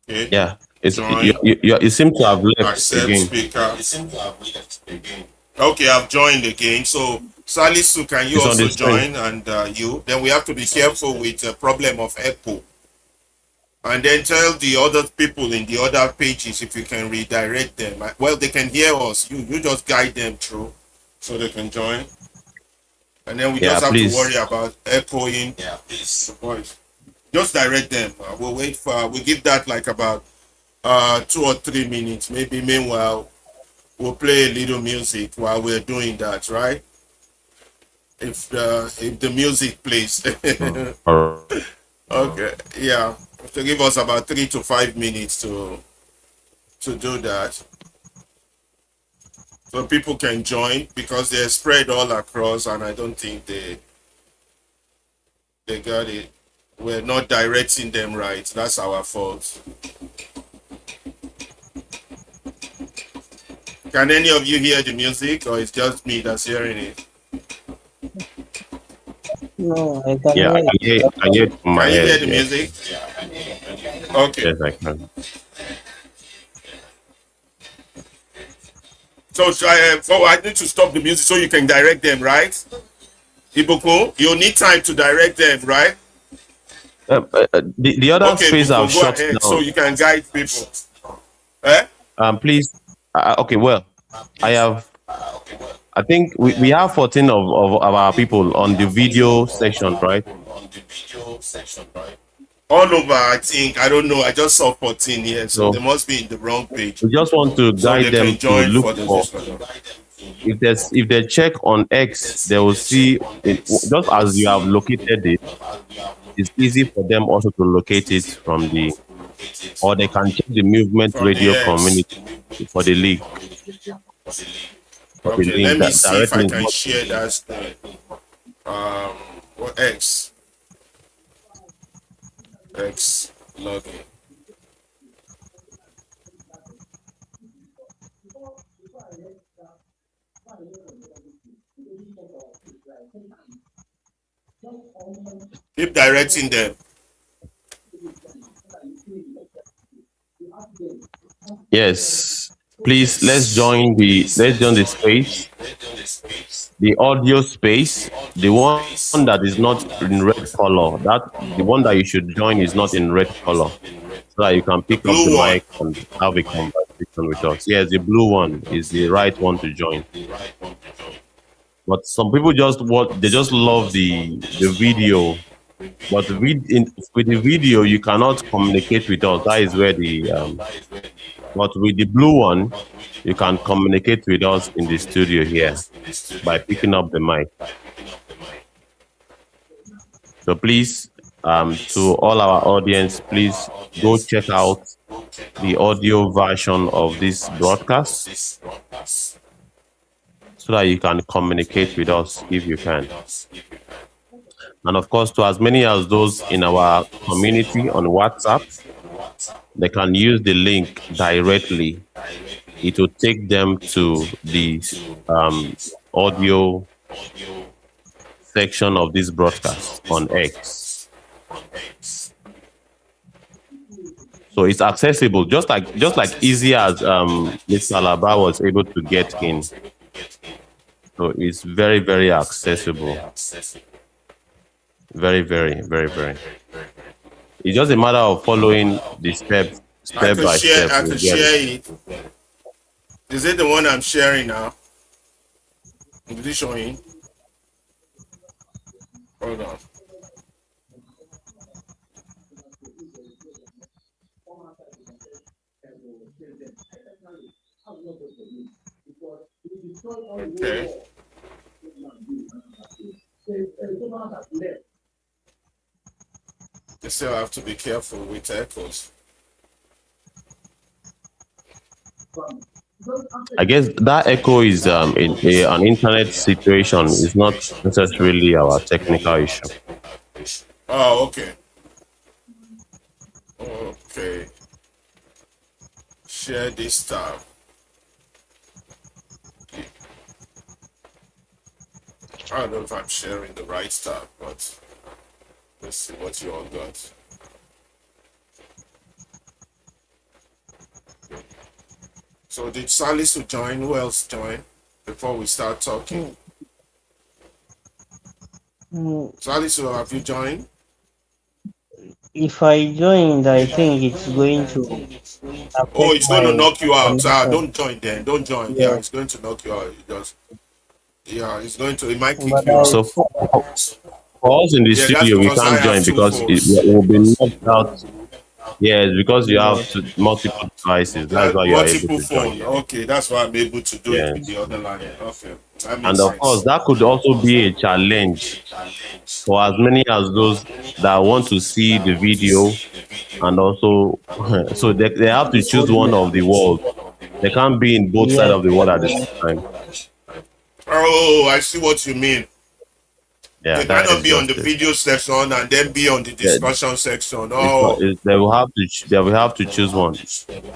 okay. Yeah, it's Join. you seem to have left Accept again. speaker. Okay, I've joined again. So Salisu, can you It's on also the join? screen. And you? Then we have to be careful with the problem of echo. And then tell the other people in the other pages if you can redirect them. Well, they can hear us. You just guide them through so they can join. And then we Yeah, just have please. to worry about echoing the voice. Just direct them. We'll wait for, we give that like about 2 or 3 minutes. Maybe meanwhile, we'll play a little music while we're doing that, right? If the music plays. All right. Okay, yeah. To give us about 3 to 5 minutes to do that. So people can join because they're spread all across and I don't think they got it. We're not directing them right. That's our fault. Can any of you hear the music or it's just me that's hearing it? No, I can Yeah, hear I can hear it from my Can you hear head. the Yes, music? Okay. yes, I can. So I need to stop the music so you can direct them, right? Ibuku, you need time to direct them, right? The other Okay, space Ibuku, I've go shut ahead so down. you can guide people. Eh? Please. Okay, well, I have I think we have 14 of our people on the video section, right? All over, I think. I don't know. I just saw 14 here, so So they must be in the wrong page. we just want to So guide they them can to join look for the for, discussion. if they check on X, they will see it, just as you have located it, it's easy for them also to locate it from the, or they can check the movement From the radio X. community for the league, for the Okay, link let me that see if I directly. can share that screen. What X login. Keep directing them. Yes, please let's join the space, the audio space, the one that is not in red color. That the one that you should join is not in red color, so that you can The pick up the blue one. mic and have a conversation with us. Yes, the blue one is the right one to join. But some people they just love the video. But with the video, you cannot communicate with us. That is where the but with the blue one, you can communicate with us in the studio here by picking up the mic. So please, to all our audience, please go check out the audio version of this broadcast so that you can communicate with us if you can. And of course, to as many as those in our community on WhatsApp, they can use the link directly. It will take them to the audio section of this broadcast on X. So it's accessible, just like easy as Mr. Alaba was able to get in. So it's very, very accessible. Very, very, very, very. It's just a matter of following the step by step. I can share it. Is it the one I'm sharing now? Is it showing? Hold on. Okay. You still have to be careful with echoes. I guess that echo is an internet situation. It's not necessarily our technical issue. Oh, okay. Okay. Share this tab. I don't know if I'm sharing the right tab, but let's see what you all got. So did Salisu join? Who else join before we start talking? Salisu, have you joined? If I joined, I think it's going to. Oh, it's going to knock you out. Connection. Don't join then. Don't join. Yeah. Yeah, it's going to knock you out. It's going to. It might kick But you out. So for us in the Yeah, that's studio, we because I can't have join two because phones. it will be knocked out. Yes, because you have multiple devices. That's why you are able Multiple to join. phone. Okay, that's why I'm able to do it with Yes. the other line. Okay, that makes And of sense. course, that could also be a challenge for as many as those that want to see the video, and also, so they have to choose one of the world. They can't be in both sides Yeah. of the world at the same time. Oh, I see what you mean. Yeah, They that cannot is be on the just it. video section and then be on the discussion section. Oh, They will have to choose one.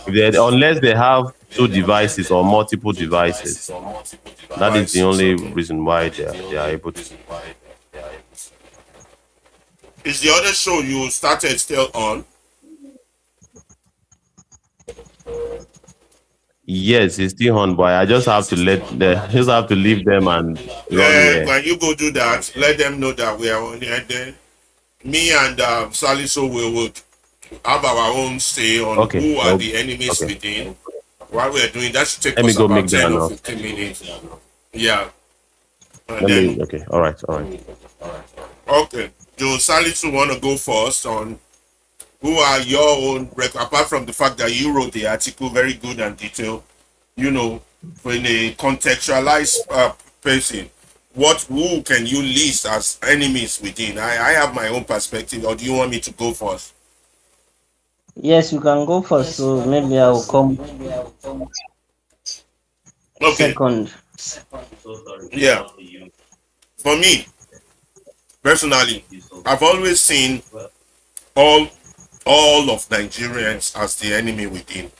Unless they have two devices or multiple devices. That is the only reason why they are able to. is the other show you started still on? Yes, it's still on, but I just have to leave them and run Yeah, here. when you go do that, let them know that we are on here. Then me and Salisu will have our own say on Okay, who are well, the enemies okay. within. While we're doing that, should take Let me us go about make 10 that or now. 15 minutes. Yeah. And Let then me. Okay. All right. All right. okay. Do Salisu want to go first on who are your own apart from the fact that you wrote the article very good and detailed, you know, in a contextualized person, who can you list as enemies within? I have my own perspective, or do you want me to go first? Yes, you can go first, so maybe I will come Okay. second. Yeah. For me personally, I've always seen all all of Nigerians as the enemy within.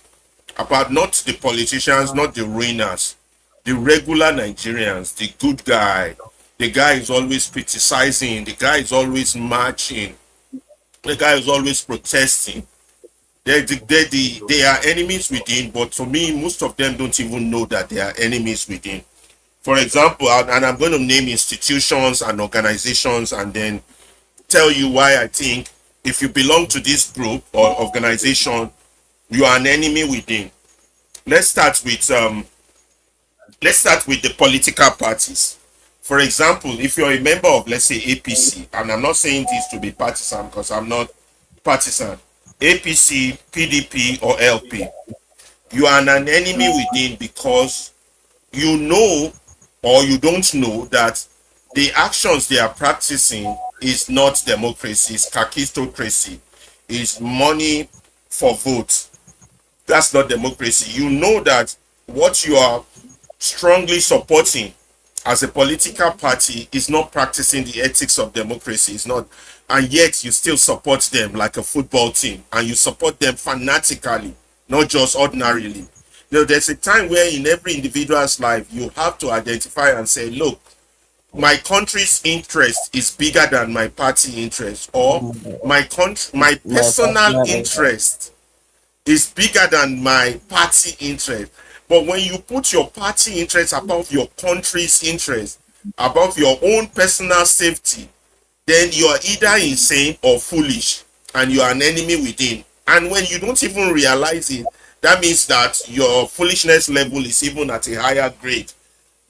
Apart not the politicians, not the ruiners, the regular Nigerians, the good guy. The guy is always criticizing, the guy is always marching, the guy is always protesting. They are enemies within, but for me, most of them don't even know that they are enemies within. For example, and I'm going to name institutions and organizations and then tell you why I think if you belong to this group or organization, you are an enemy within. Let's start with the political parties. For example, if you're a member of, let's say, APC, and I'm not saying this to be partisan because I'm not partisan, APC, PDP, or LP, you are an enemy within because you know or you don't know that the actions they are practicing is not democracy, it's kakistocracy, is money for votes. That's not democracy. You know that what you are strongly supporting as a political party is not practicing the ethics of democracy. It's not, and yet you still support them like a football team, and you support them fanatically, not just ordinarily. You know, there's a time where in every individual's life you have to identify and say, look, my country's interest is bigger than my party interest, or my My personal personal interest is bigger than my party interest. But when you put your party interest above your country's interest, above your own personal safety, then you are either insane or foolish, and you are an enemy within. And when you don't even realize it, that means that your foolishness level is even at a higher grade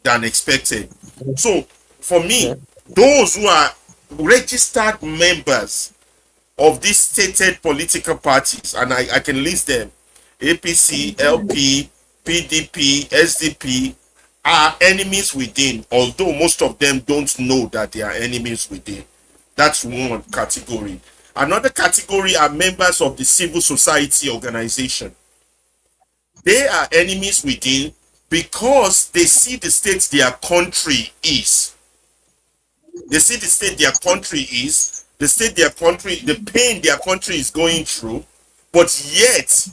than expected. So, for me, okay. those who are registered members of these stated political parties, and I can list them: APC, LP, PDP, SDP, are enemies within, although most of them don't know that they are enemies within. That's one category. Another category are members of the civil society organization. They are enemies within because they see the state their country is. They see the state their country is, the state their country, the pain their country is going through, but yet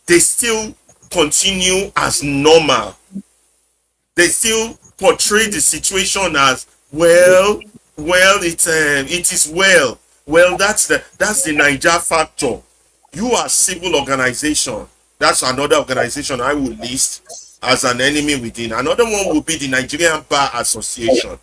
they still continue as normal. They still portray the situation as well. It is well. Well, that's the Niger factor. You are civil organization. That's another organization I would list as an enemy within. Another one would be the Nigerian Bar Association.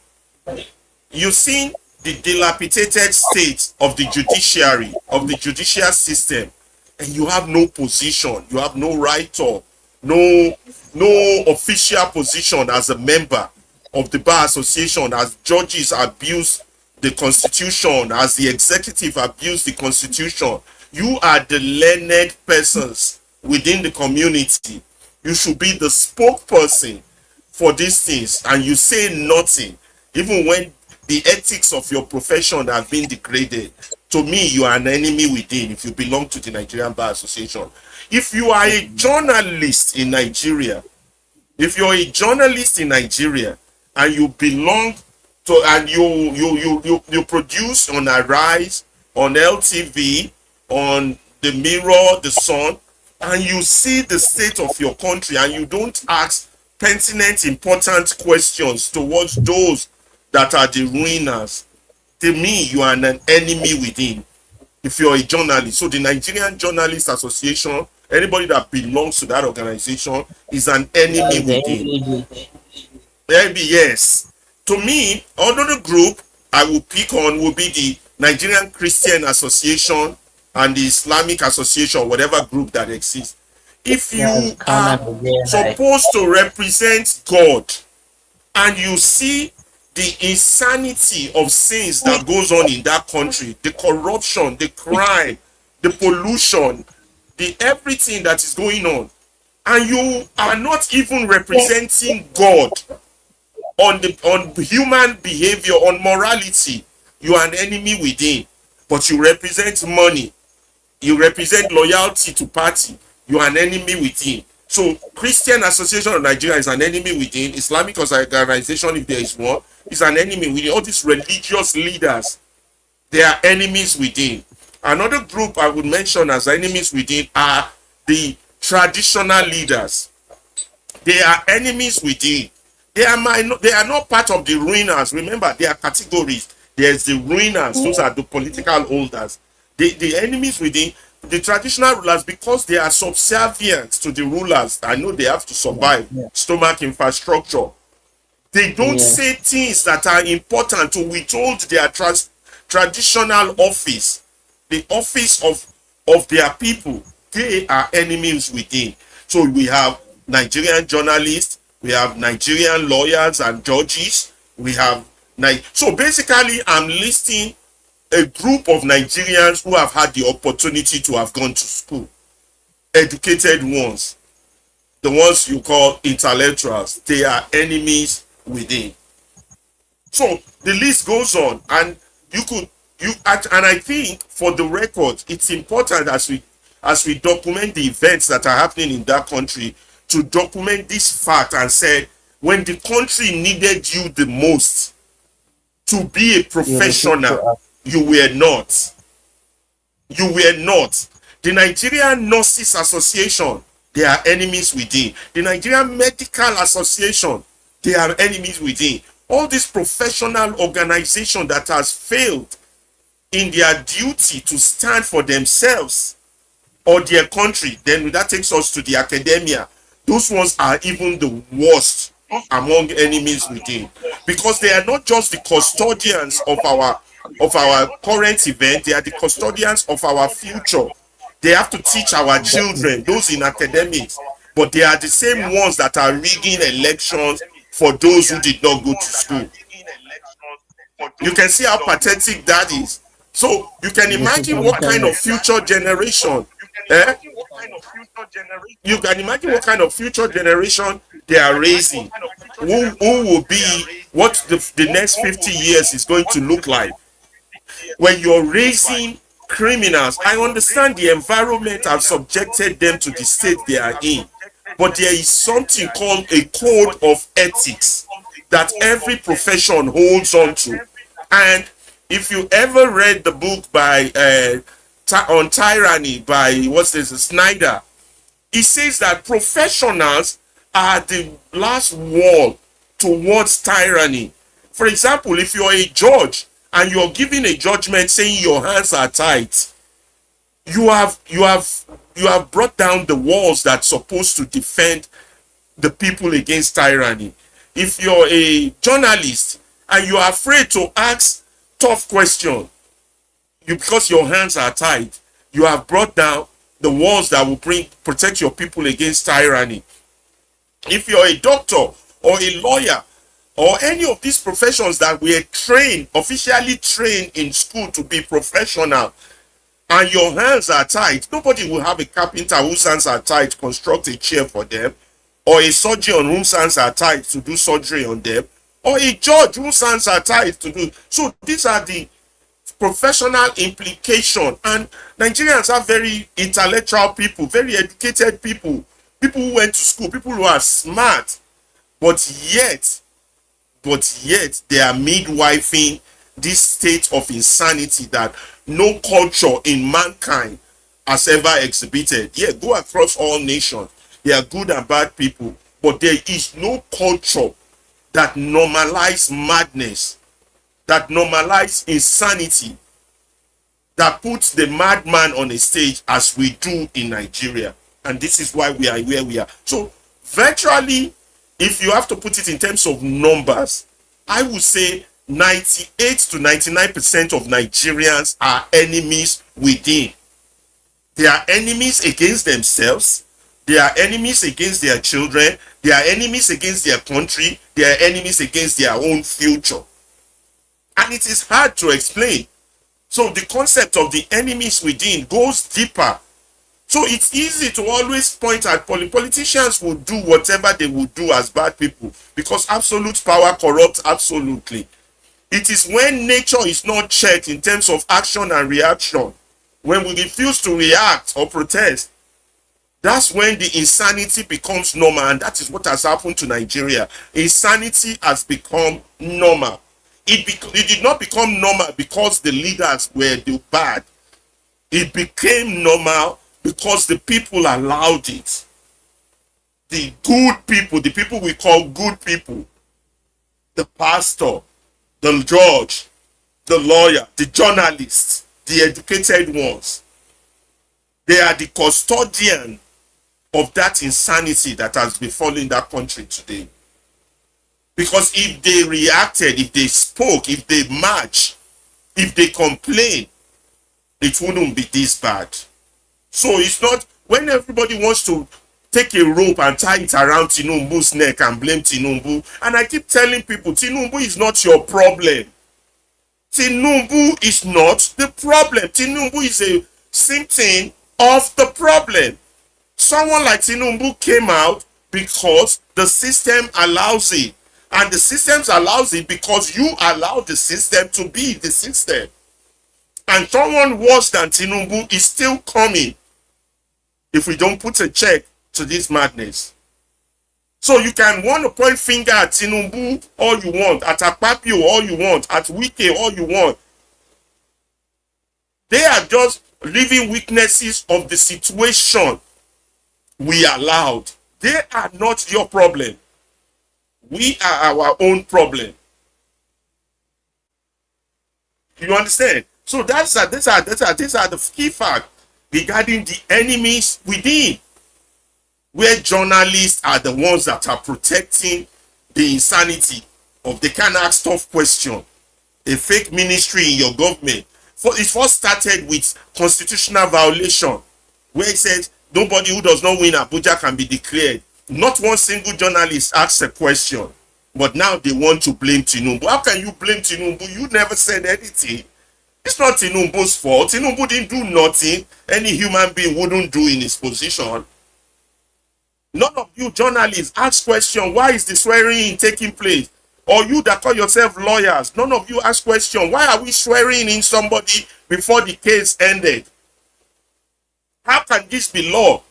You've seen the dilapidated state of the judiciary, of the judicial system, and you have no position, you have no right or no official position as a member of the Bar Association, as judges abuse the constitution, as the executive abuse the constitution. You are the learned persons within the community. You should be the spokesperson for these things, and you say nothing, even when the ethics of your profession have been degraded. To me, you are an enemy within if you belong to the Nigerian Bar Association. If you are a journalist in Nigeria, if you're a journalist in Nigeria and you belong to, and you produce on Arise, on LTV, on the Mirror, the Sun, and you see the state of your country and you don't ask pertinent, important questions towards those that are the ruiners, to me, you are an enemy within. If you're a journalist, so the Nigerian Journalists Association, anybody that belongs to that organization is an enemy within. Maybe yes. To me, another group I will pick on will be the Nigerian Christian Association and the Islamic Association, whatever group that exists. If you Yes, are Canada, yeah, supposed to represent God, and you see the insanity of sins that goes on in that country, the corruption, the crime, the pollution, the everything that is going on, and you are not even representing God on human behavior, on morality, you are an enemy within. But you represent money, you represent loyalty to party, you are an enemy within. So Christian Association of Nigeria is an enemy within. Islamic organization, if there is one, is an enemy within. All these religious leaders, they are enemies within. Another group I would mention as enemies within are the traditional leaders. They are enemies within. They are not part of the ruiners. Remember, there are categories. There's the ruiners, those are the political holders. The enemies within, the traditional rulers, because they are subservient to the rulers. I know they have to survive, stomach infrastructure. They don't say things that are important to withhold their traditional office, the office of their people. They are enemies within. So we have Nigerian journalists, we have Nigerian lawyers and judges, we have so basically I'm listing a group of Nigerians who have had the opportunity to have gone to school, educated ones, the ones you call intellectuals. They are enemies within. So the list goes on, and and I think for the record, it's important as we document the events that are happening in that country, to document this fact and say, when the country needed you the most to be a professional, you were not. You were not. The Nigerian Nurses Association, they are enemies within. The Nigerian Medical Association, they are enemies within. All this professional organization that has failed in their duty to stand for themselves or their country, then that takes us to the academia. Those ones are even the worst among enemies within, because they are not just the custodians of our current event, they are the custodians of our future. They have to teach our children, those in academics, but they are the same ones that are rigging elections for those who did not go to school. You can see how pathetic that is. So you can imagine what kind of future generation, you can imagine what kind of future generation they are raising, who will be, what the next 50 years is going to look like. When you're raising criminals, I understand the environment has subjected them to the state they are in, but there is something called a code of ethics that every profession holds on to. And if you ever read the book by on tyranny by Snyder, he says that professionals are the last wall towards tyranny. For example, if you're a judge and you're giving a judgment saying your hands are tied, you have brought down the walls that's supposed to defend the people against tyranny. If you're a journalist and you are afraid to ask tough questions, because your hands are tied, you have brought down the walls that will protect your people against tyranny. If you're a doctor or a lawyer or any of these professions that we are officially trained in school to be professional, and your hands are tied, nobody will have a carpenter whose hands are tied construct a chair for them, or a surgeon whose hands are tied to do surgery on them, or a judge whose hands are tied to do. So these are the professional implication. And Nigerians are very intellectual people, very educated people who went to school, people who are smart, but yet they are midwifing this state of insanity that no culture in mankind has ever exhibited. Yeah, go across all nations, there are good and bad people, but there is no culture that normalize madness, that normalize insanity, that puts the madman on a stage as we do in Nigeria. And this is why we are where we are. So virtually, if you have to put it in terms of numbers, I would say 98 to 99% of Nigerians are enemies within. They are enemies against themselves, They are enemies against their children. They are enemies against their country. They are enemies against their own future. And it is hard to explain. So the concept of the enemies within goes deeper. So it's easy to always point at politicians will do whatever they will do as bad people because absolute power corrupts absolutely. It is when nature is not checked in terms of action and reaction, when we refuse to react or protest, that's when the insanity becomes normal, and that is what has happened to Nigeria. Insanity has become normal. It did not become normal because the leaders were bad. It became normal because the people allowed it. The good people, the people we call good people, the pastor, the judge, the lawyer, the journalists, the educated ones, they are the custodian of that insanity that has befallen that country today. Because if they reacted, if they spoke, if they marched, if they complained, it wouldn't be this bad. So it's not when everybody wants to take a rope and tie it around Tinubu's neck and blame Tinubu. And I keep telling people, Tinubu is not your problem. Tinubu is not the problem. Tinubu is a symptom of the problem. Someone like Tinubu came out because the system allows it. And the system allows it because you allow the system to be the system. And someone worse than Tinubu is still coming if we don't put a check to this madness. So you can want to point finger at Tinubu all you want, at Akpabio all you want, at Wike all you want. They are just living witnesses of the situation we allowed. They are not your problem. We are our own problem. You understand? So these are the key facts regarding the enemies within, where journalists are the ones that are protecting the insanity of they can ask tough question. A fake ministry in your government. It first started with constitutional violation, where it says nobody who does not win Abuja can be declared. Not one single journalist asked a question, but now they want to blame Tinubu. How can you blame Tinubu? You never said anything. It's not Tinubu's fault. Tinubu didn't do nothing any human being wouldn't do in his position. None of you journalists ask question, why is the swearing in taking place? Or you that call yourself lawyers, none of you ask question, why are we swearing in somebody before the case ended? How can this be law?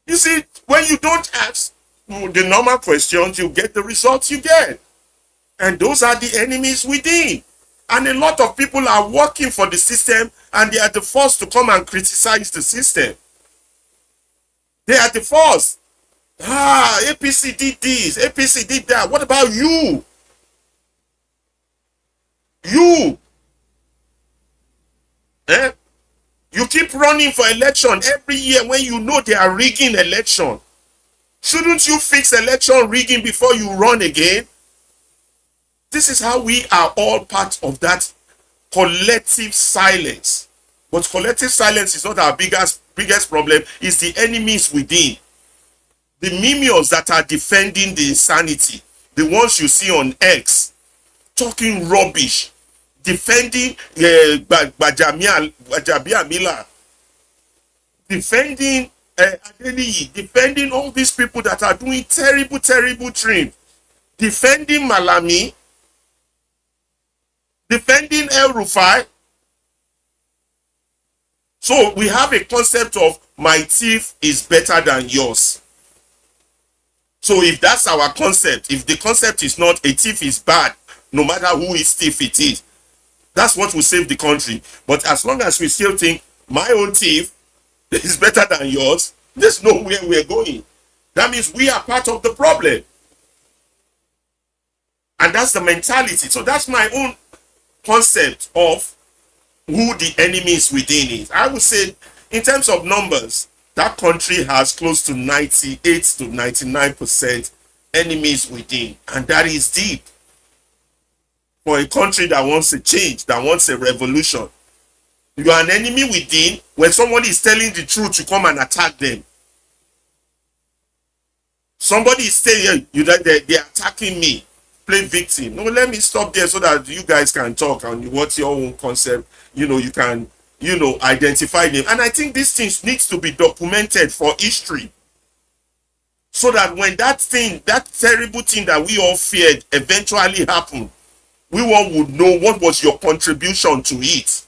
You see, when you don't ask the normal questions, you get the results you get. And those are the enemies within. And a lot of people are working for the system, and they are the first to come and criticize the system. They are the first. APC did this, APC did that. What about you? You. You keep running for election every year when you know they are rigging election. Shouldn't you fix election rigging before you run again? This is how we are all part of that collective silence. But collective silence is not our biggest problem. It's the enemies within. The mimios that are defending the insanity. The ones you see on X. Talking rubbish. Defending Gbajabiamila. Defending Adeniyi. Defending all these people that are doing terrible, terrible things. Defending Malami. Defending El Rufai. So we have a concept of my thief is better than yours. So if that's our concept, if the concept is not a thief is bad, no matter who is thief it is, that's what will save the country. But as long as we still think my own thief is better than yours, there's nowhere we're going. That means we are part of the problem. And that's the mentality. So that's my own concept of who the enemies within is. I would say in terms of numbers, that country has close to 98 to 99% enemies within. And that is deep. For a country that wants a change, that wants a revolution. You are an enemy within. When somebody is telling the truth, you come and attack them. Somebody is saying you that they're attacking me. Play victim. No, let me stop there so that you guys can talk and what's your own concept. You can, identify them. And I think these things needs to be documented for history. So that when that terrible thing that we all feared eventually happened, we all would know what was your contribution to it.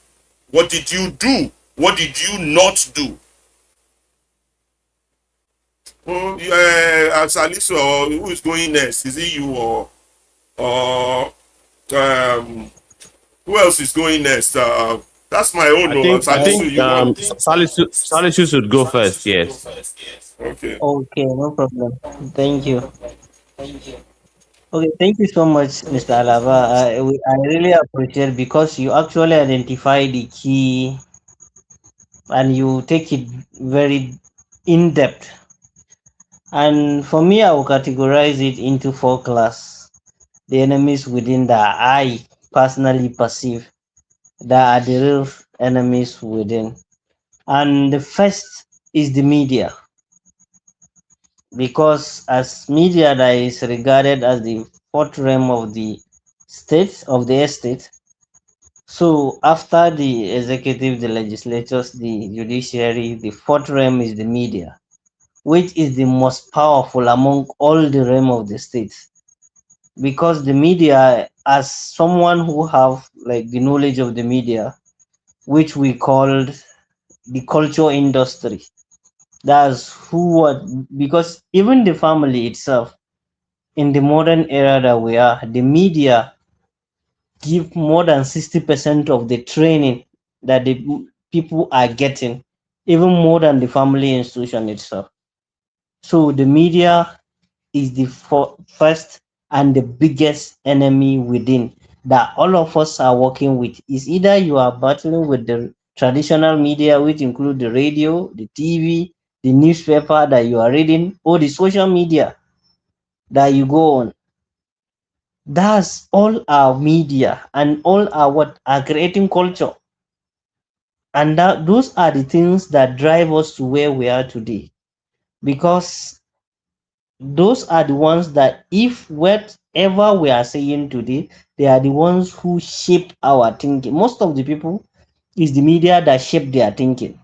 What did you do? What did you not do? Salisu, who is going next? Is it you or who else is going next? That's my own. I think Salisu, you want? Salisu should go first. Yes. Okay. Okay, no problem. Thank you. Okay, thank you so much, Mr. Alaba. I really appreciate because you actually identify the key and you take it very in depth. And for me, I will categorize it into 4 classes. The enemies within that I personally perceive that are the real enemies within. And the first is the media. Because as media that is regarded as the fourth realm of the state, of the estate, so after the executive, the legislatures, the judiciary, the fourth realm is the media, which is the most powerful among all the realm of the state. Because the media, as someone who have like the knowledge of the media, which we called the culture industry, that's who what, because even the family itself in the modern era that we are, the media give more than 60% of the training that the people are getting, even more than the family institution itself. So the media is the first and the biggest enemy within that all of us are working with. Is either you are battling with the traditional media, which include the radio, the TV, the newspaper that you are reading, or the social media that you go on. That's all our media and all our what are creating culture. And that those are the things that drive us to where we are today. Because those are the ones that if whatever we are saying today, they are the ones who shape our thinking. Most of the people is the media that shape their thinking.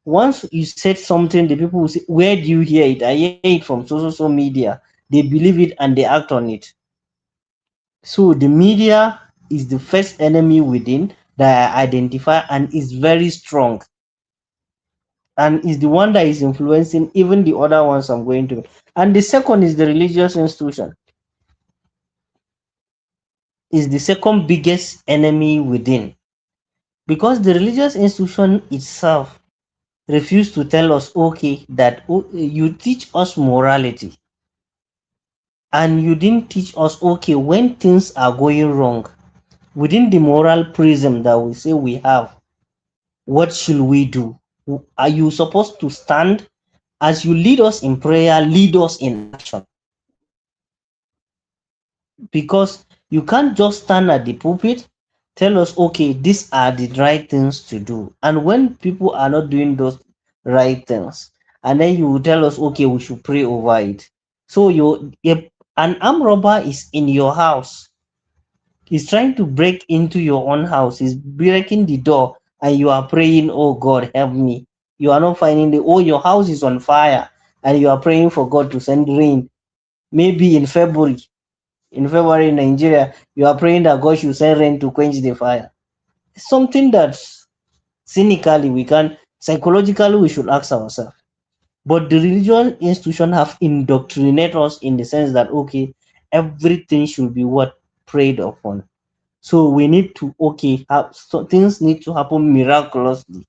Once you said something, the people will say, where do you hear it? I hear it from social media. They believe it and they act on it. So the media is the first enemy within that I identify and is very strong. And is the one that is influencing even the other ones I'm going to. And the second is the religious institution. Is the second biggest enemy within. Because the religious institution itself refused to tell us, okay, that you teach us morality. And you didn't teach us, okay, when things are going wrong, within the moral prism that we say we have, what should we do? Are you supposed to stand as you lead us in prayer, lead us in action? Because you can't just stand at the pulpit, tell us, okay, these are the right things to do. And when people are not doing those right things, and then you will tell us, okay, we should pray over it. So if an armed robber is in your house, he's trying to break into your own house, he's breaking the door, and you are praying, oh God, help me. You are not finding your house is on fire, and you are praying for God to send rain. Maybe in February in Nigeria, you are praying that God should send rain to quench the fire. It's something that cynically psychologically we should ask ourselves. But the religious institution have indoctrinated us in the sense that, okay, everything should be what prayed upon. So we need to, things need to happen miraculously.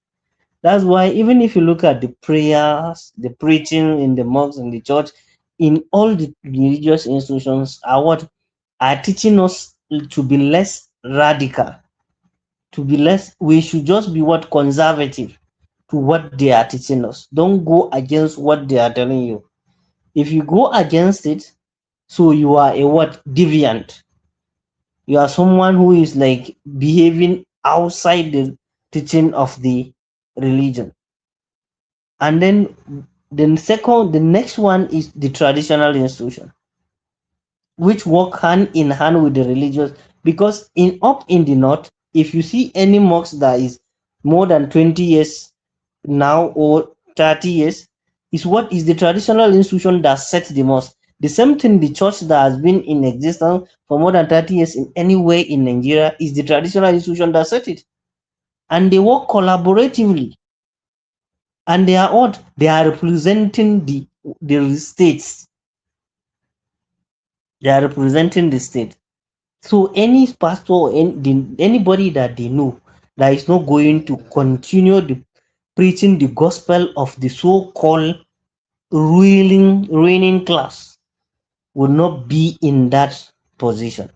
That's why even if you look at the prayers, the preaching in the mosques and the church, in all the religious institutions are teaching us to be less radical, we should just be conservative to what they are teaching us. Don't go against what they are telling you. If you go against it, so you are a deviant. You are someone who is like behaving outside the teaching of the religion. And then The next one is the traditional institution, which work hand in hand with the religious. Because in the north, if you see any mosque that is more than 20 years now or 30 years, is what is the traditional institution that sets the mosque. The same thing, the church that has been in existence for more than 30 years in any way in Nigeria is the traditional institution that set it. And they work collaboratively. And they are what? They are representing the states. They are representing the state. So any pastor or anybody that they know that is not going to continue preaching the gospel of the so-called reigning class will not be in that position.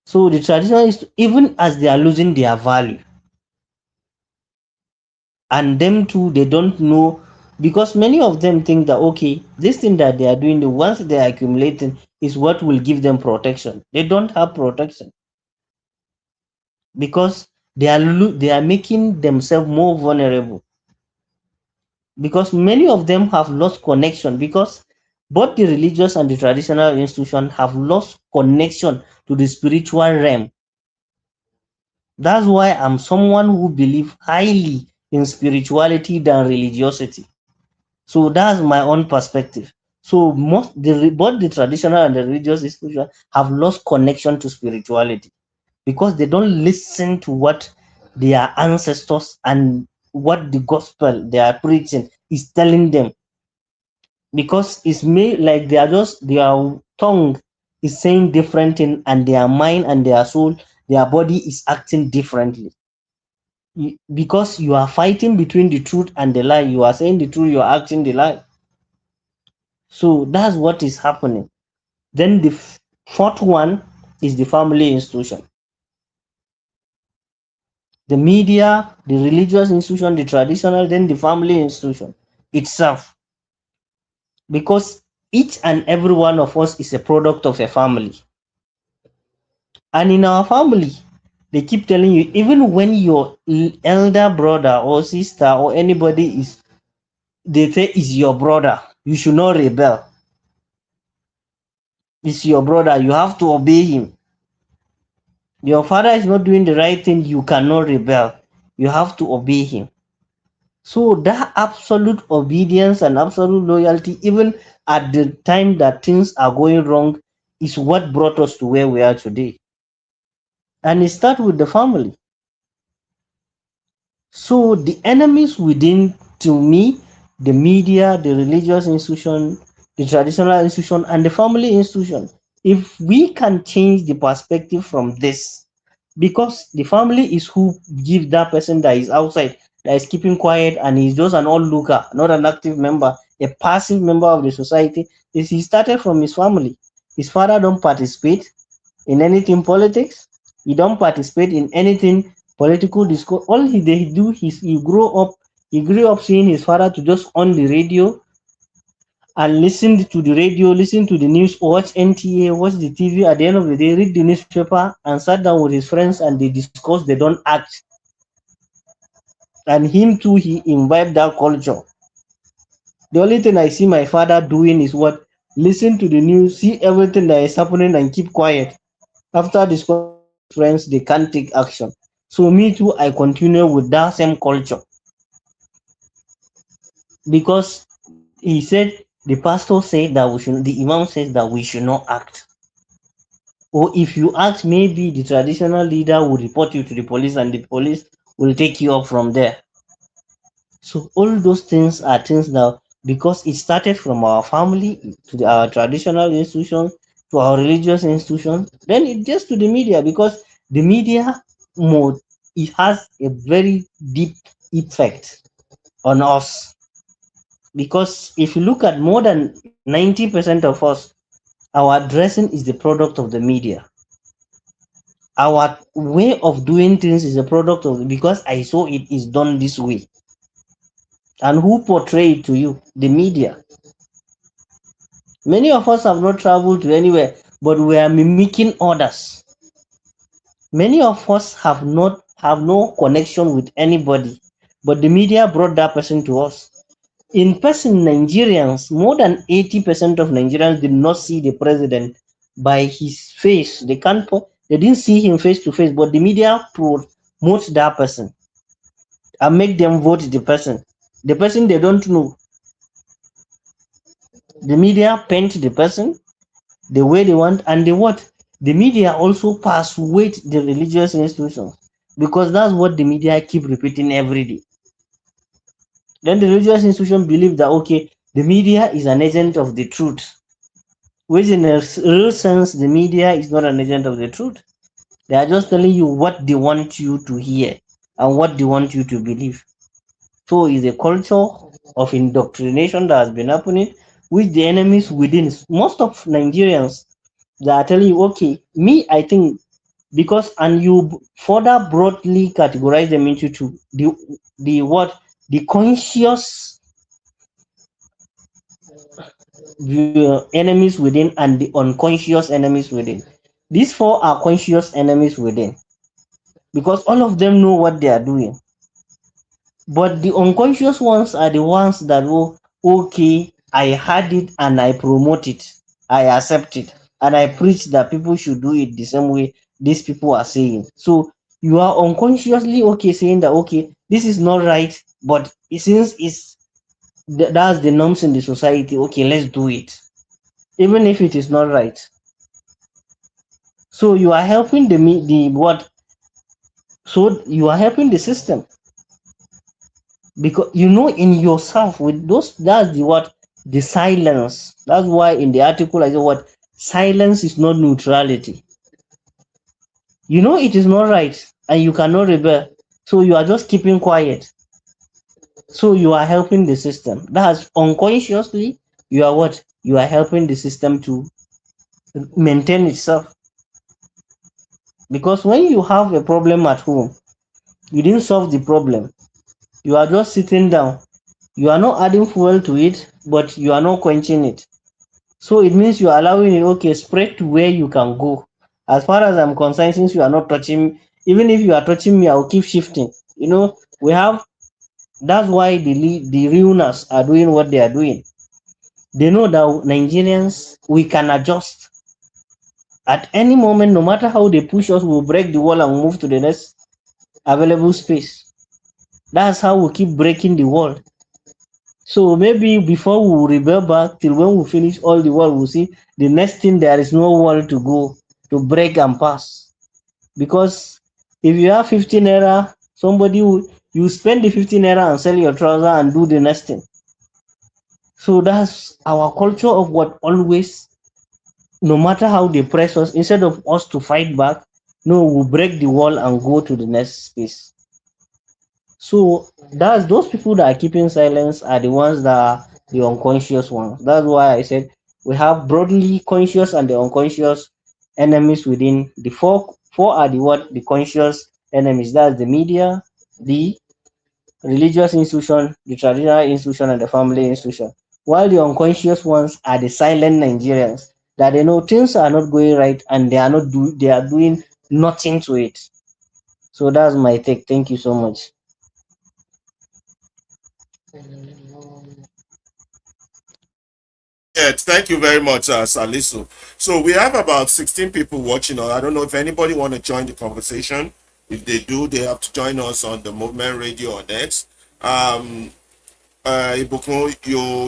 So the traditional is, even as they are losing their value, and them too, they don't know, because many of them think that okay, this thing that they are doing, the ones they are accumulating is what will give them protection. They don't have protection, because they are making themselves more vulnerable, because many of them have lost connection, because both the religious and the traditional institution have lost connection to the spiritual realm. That's why I'm someone who believes highly in spirituality than religiosity. So that's my own perspective. So both the traditional and the religious institution have lost connection to spirituality, because they don't listen to what their ancestors and what the gospel they are preaching is telling them, because it's made like they are just their tongue is saying different thing, and their mind and their soul, their body is acting differently. Because you are fighting between the truth and the lie. You are saying the truth, you are acting the lie. So that's what is happening. Then the fourth one is the family institution. The media, the religious institution, the traditional, then the family institution itself. Because each and every one of us is a product of a family. And in our family, they keep telling you, even when your elder brother or sister or anybody is, they say is your brother, you should not rebel. It's your brother, you have to obey him. Your father is not doing the right thing, you cannot rebel. You have to obey him. So that absolute obedience and absolute loyalty, even at the time that things are going wrong, is what brought us to where we are today. And it starts with the family. So the enemies within, to me, the media, the religious institution, the traditional institution, and the family institution, if we can change the perspective from this, because the family is who give that person that is outside, that is keeping quiet and is just an onlooker, not an active member, a passive member of the society, is he started from his family. His father don't participate in anything politics. He don't participate in anything political discourse. All they do is he grew up seeing his father to just on the radio and listen to the radio, listen to the news, watch NTA, watch the TV. At the end of the day, read the newspaper and sat down with his friends and they discuss, they don't act. And him too, he imbibed that culture. The only thing I see my father doing is what? Listen to the news, see everything that is happening and keep quiet. After discussing with friends, they can't take action. So me too, I continue with that same culture. Because he said, the pastor said that the imam says that we should not act. Or if you act, maybe the traditional leader will report you to the police and the police will take you up from there. So all those things are things that, because it started from our family to our traditional institutions to our religious institutions, then it gets to the media, because the media mode, it has a very deep effect on us. Because if you look at more than 90% of us, our dressing is the product of the media. Our way of doing things is a product of, because I saw it is done this way. And who portray it to you? The media. Many of us have not traveled to anywhere, but we are mimicking others. Many of us have no connection with anybody, but the media brought that person to us. In person, Nigerians, more than 80% of Nigerians did not see the president by his face. They they didn't see him face to face, but the media promotes that person and make them vote the person. The person they don't know. The media paint the person the way they want, and the what? The media also persuade the religious institutions, because that's what the media keep repeating every day. Then the religious institution believe that, okay, the media is an agent of the truth, which in a real sense, the media is not an agent of the truth. They are just telling you what they want you to hear and what they want you to believe. So it's a culture of indoctrination that has been happening with the enemies within. Most of Nigerians, they are telling you, okay, me, I think, because, and you further broadly categorize them into two, the what, the conscious enemies within and the unconscious enemies within. These four are conscious enemies within, because all of them know what they are doing. But the unconscious ones are the ones that, oh, okay, I had it and I promote it, I accept it, and I preach that people should do it the same way these people are saying. So you are unconsciously, okay, saying that, okay, this is not right, but since that's the norms in the society, okay, let's do it, even if it is not right. So you are helping the what? So you are helping the system, because you know in yourself with those, that's the what, the silence. That's why in the article I said, what, silence is not neutrality. You know it is not right and you cannot rebel, so you are just keeping quiet. So you are helping the system. That's unconsciously, you are what, you are helping the system to maintain itself. Because when you have a problem at home, you didn't solve the problem, you are just sitting down, you are not adding fuel to it, but you are not quenching it. So it means you are allowing it, okay, spread to where you can go. As far as I'm concerned, since you are not touching, even if you are touching me, I'll keep shifting. You know, we have, that's why the ruiners are doing what they are doing. They know that Nigerians, we can adjust at any moment. No matter how they push us, we'll break the wall and move to the next available space. That's how we keep breaking the wall. So maybe before we rebel back, till when we finish all the wall, we'll see the next thing, there is no wall to go to break and pass. Because if you have 15 naira, somebody will, you spend the 15 naira and sell your trouser and do the next thing. So that's our culture of what, always, no matter how they press us, instead of us to fight back, no, we'll break the wall and go to the next space. So that's, those people that are keeping silence are the ones that are the unconscious ones. That's why I said we have broadly conscious and the unconscious enemies within. The four are the what, the conscious enemies. That's the media, the religious institution, the traditional institution, and the family institution. While the unconscious ones are the silent Nigerians that they know things are not going right and they are doing nothing to it. So that's my take. Thank you so much. Yeah, thank you very much, Salisu. So we have about 16 people watching. I don't know if anybody want to join the conversation. If they do, they have to join us on the Movement Radio on X. Ibukun,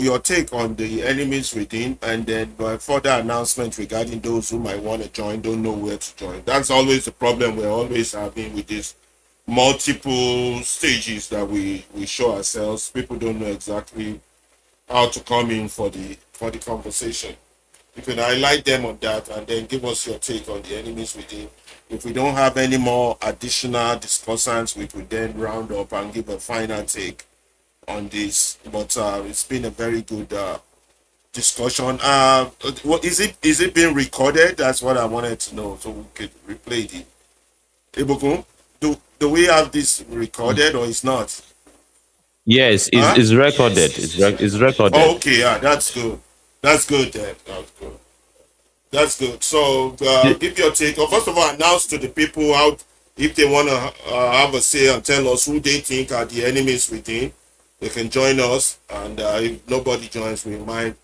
your take on the enemies within, and then further announcement regarding those who might want to join, don't know where to join. That's always the problem we're always having with these multiple stages that we show ourselves. People don't know exactly how to come in for the conversation. You can highlight them on that and then give us your take on the enemies within. If we don't have any more additional discussants, we could then round up and give a final take on this. But it's been a very good discussion. What is it? Is it being recorded? That's what I wanted to know, so we could replay it. Ibukun, do we have this recorded or it's not? Yes, it's recorded. It's recorded. Oh, okay, yeah, that's good. That's good then. That's good. That's good. So give your take. First of all, announce to the people how, if they want to have a say and tell us who they think are the enemies within. They can join us, and if nobody joins, we might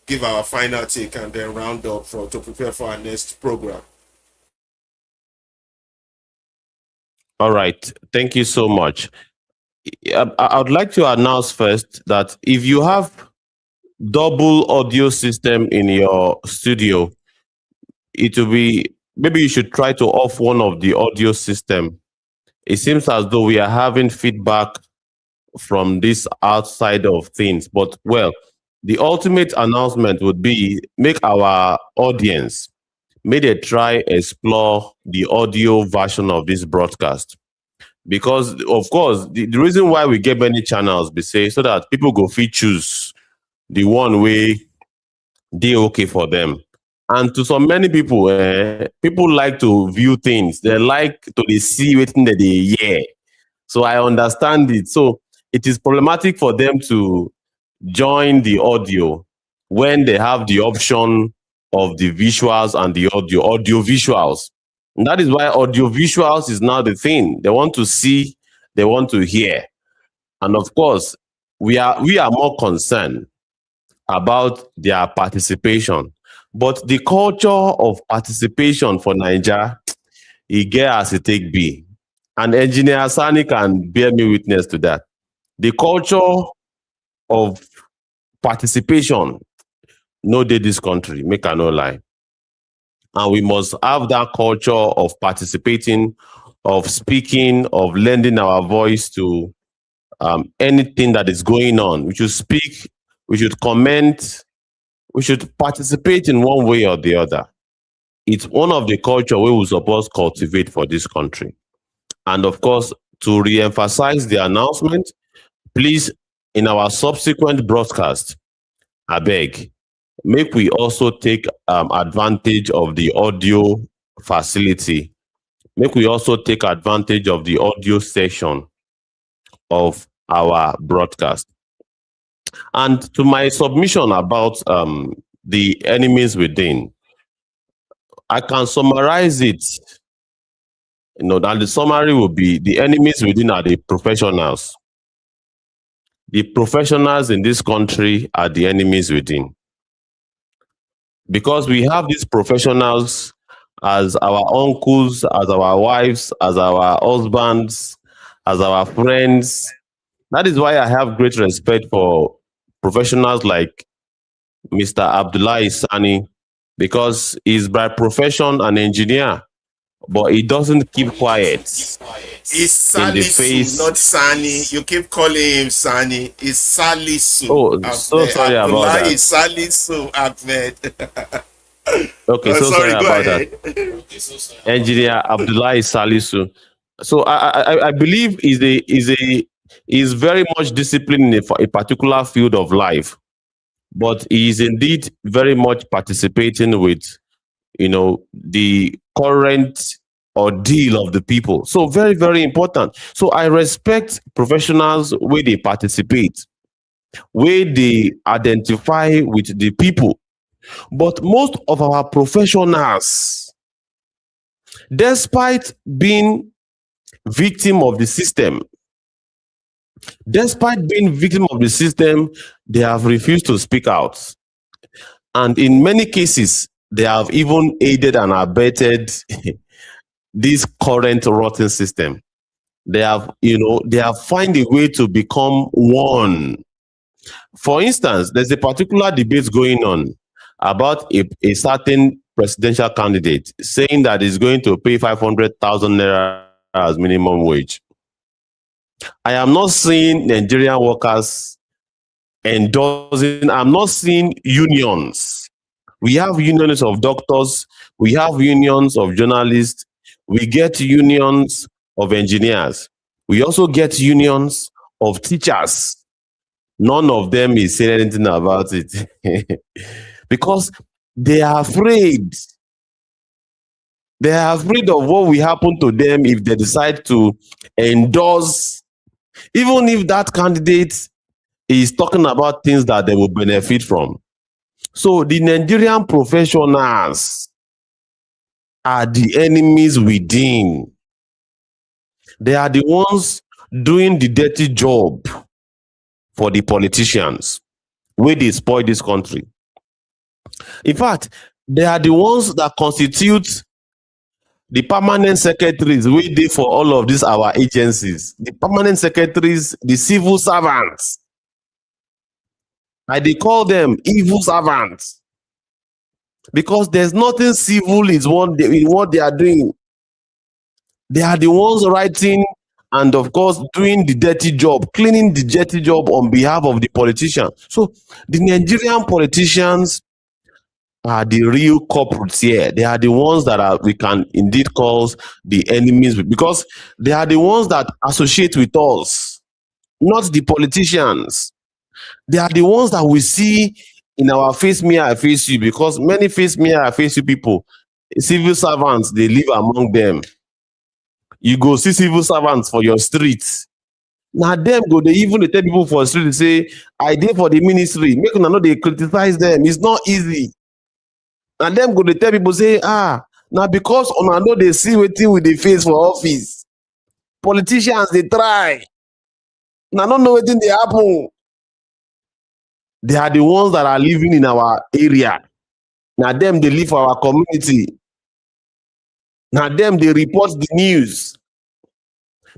give our final take and then round up to prepare for our next program. All right. Thank you so much. I would like to announce first that if you have double audio system in your studio, it will be, maybe you should try to off one of the audio system. It seems as though we are having feedback from this outside of things, but well, the ultimate announcement would be make our audience, may they try explore the audio version of this broadcast. Because of course, the reason why we get many channels be say so that people go fit choose the one way they okay for them. And to so many people, people like to view things. They like to they see waiting that they hear. So I understand it. So it is problematic for them to join the audio when they have the option of the visuals and the audio visuals. And that is why audio visuals is now the thing. They want to see, they want to hear. And of course, we are more concerned about their participation. But the culture of participation for Nigeria, it get as it take be. And Engineer Sani can bear me witness to that. The culture of participation, no dey this country, make I no lie. And we must have that culture of participating, of speaking, of lending our voice to anything that is going on. We should speak, we should comment, we should participate in one way or the other. It's one of the culture we will supposed cultivate for this country. And of course, to re-emphasize the announcement, please, in our subsequent broadcast, I beg, make we also take advantage of the audio facility. Make we also take advantage of the audio session of our broadcast. And to my submission about the enemies within, I can summarize it. You know, and the summary will be the enemies within are the professionals. The professionals in this country are the enemies within. Because we have these professionals as our uncles, as our wives, as our husbands, as our friends. That is why I have great respect for professionals like Mr. Abdullahi Sani, because he's by profession an engineer, but he doesn't keep quiet. It's in the Salisu, face. not Sani. You keep calling him Sani. It's Salisu. Oh, so sorry about that. It's Salisu Ahmed. Okay, so sorry go about ahead. that. Engineer Abdullahi Salisu. So I believe is very much disciplined in a particular field of life, but he is indeed very much participating with, you know, the current ordeal of the people. So very, very important. So I respect professionals where they participate, where they identify with the people. But most of our professionals, despite being victim of the system, they have refused to speak out. And in many cases, they have even aided and abetted this current rotten system. They have, they have found a way to become one. For instance, there's a particular debate going on about a certain presidential candidate saying that he's going to pay 500,000 naira as minimum wage. I am not seeing Nigerian workers endorsing. I'm not seeing unions. We have unions of doctors. We have unions of journalists. We get unions of engineers. We also get unions of teachers. None of them is saying anything about it because they are afraid. They are afraid of what will happen to them if they decide to endorse, even if that candidate is talking about things that they will benefit from. So the Nigerian professionals are the enemies within. They are the ones doing the dirty job. for the politicians where they spoil this country. In fact, they are the ones that constitute the permanent secretaries we did for all of these our agencies. The permanent secretaries, the civil servants. They call them evil servants because there's nothing civil in what they are doing. They are the ones writing and, of course, doing the dirty job, cleaning the dirty job on behalf of the politicians. So the Nigerian politicians are the real culprits here. They are the ones that we can indeed call the enemies because they are the ones that associate with us, not the politicians. They are the ones that we see in our face me, I face you, because many face me, I face you people, civil servants, they live among them. You go see civil servants for your streets. Now them go, they even tell people for the street, say, I did for the ministry. Make them know they criticize them. It's not easy. And them go, they tell people, say, now because I know they see waiting with the face for office. Politicians, they try. Now don't know what they happen. They are the ones that are living in our area. Now them, they live for our community. Now them, they report the news.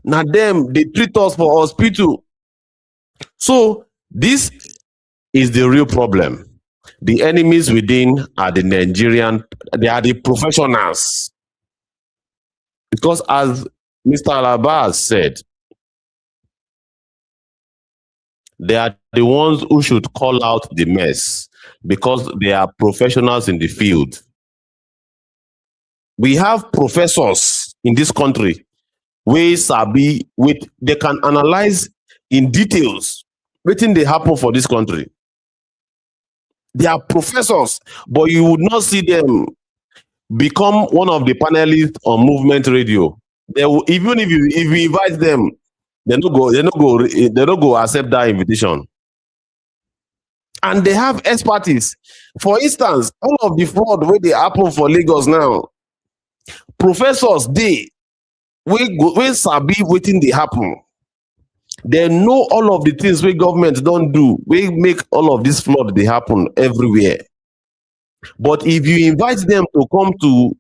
Now them, they treat us for hospital. So this is the real problem. The enemies within are the Nigerian, they are the professionals. Because as Mr. Alaba said, they are the ones who should call out the mess because they are professionals in the field. We have professors in this country where Sabi they can analyze in details everything they happen for this country. They are professors, but you would not see them become one of the panelists on Movement Radio. They will, even if you invite them, they don't go accept that invitation. And they have expertise. For instance, all of the fraud where they happen for Lagos now, professors we sabi waiting they happen. They know all of the things where government don't do. We make all of this flood they happen everywhere. But if you invite them to come to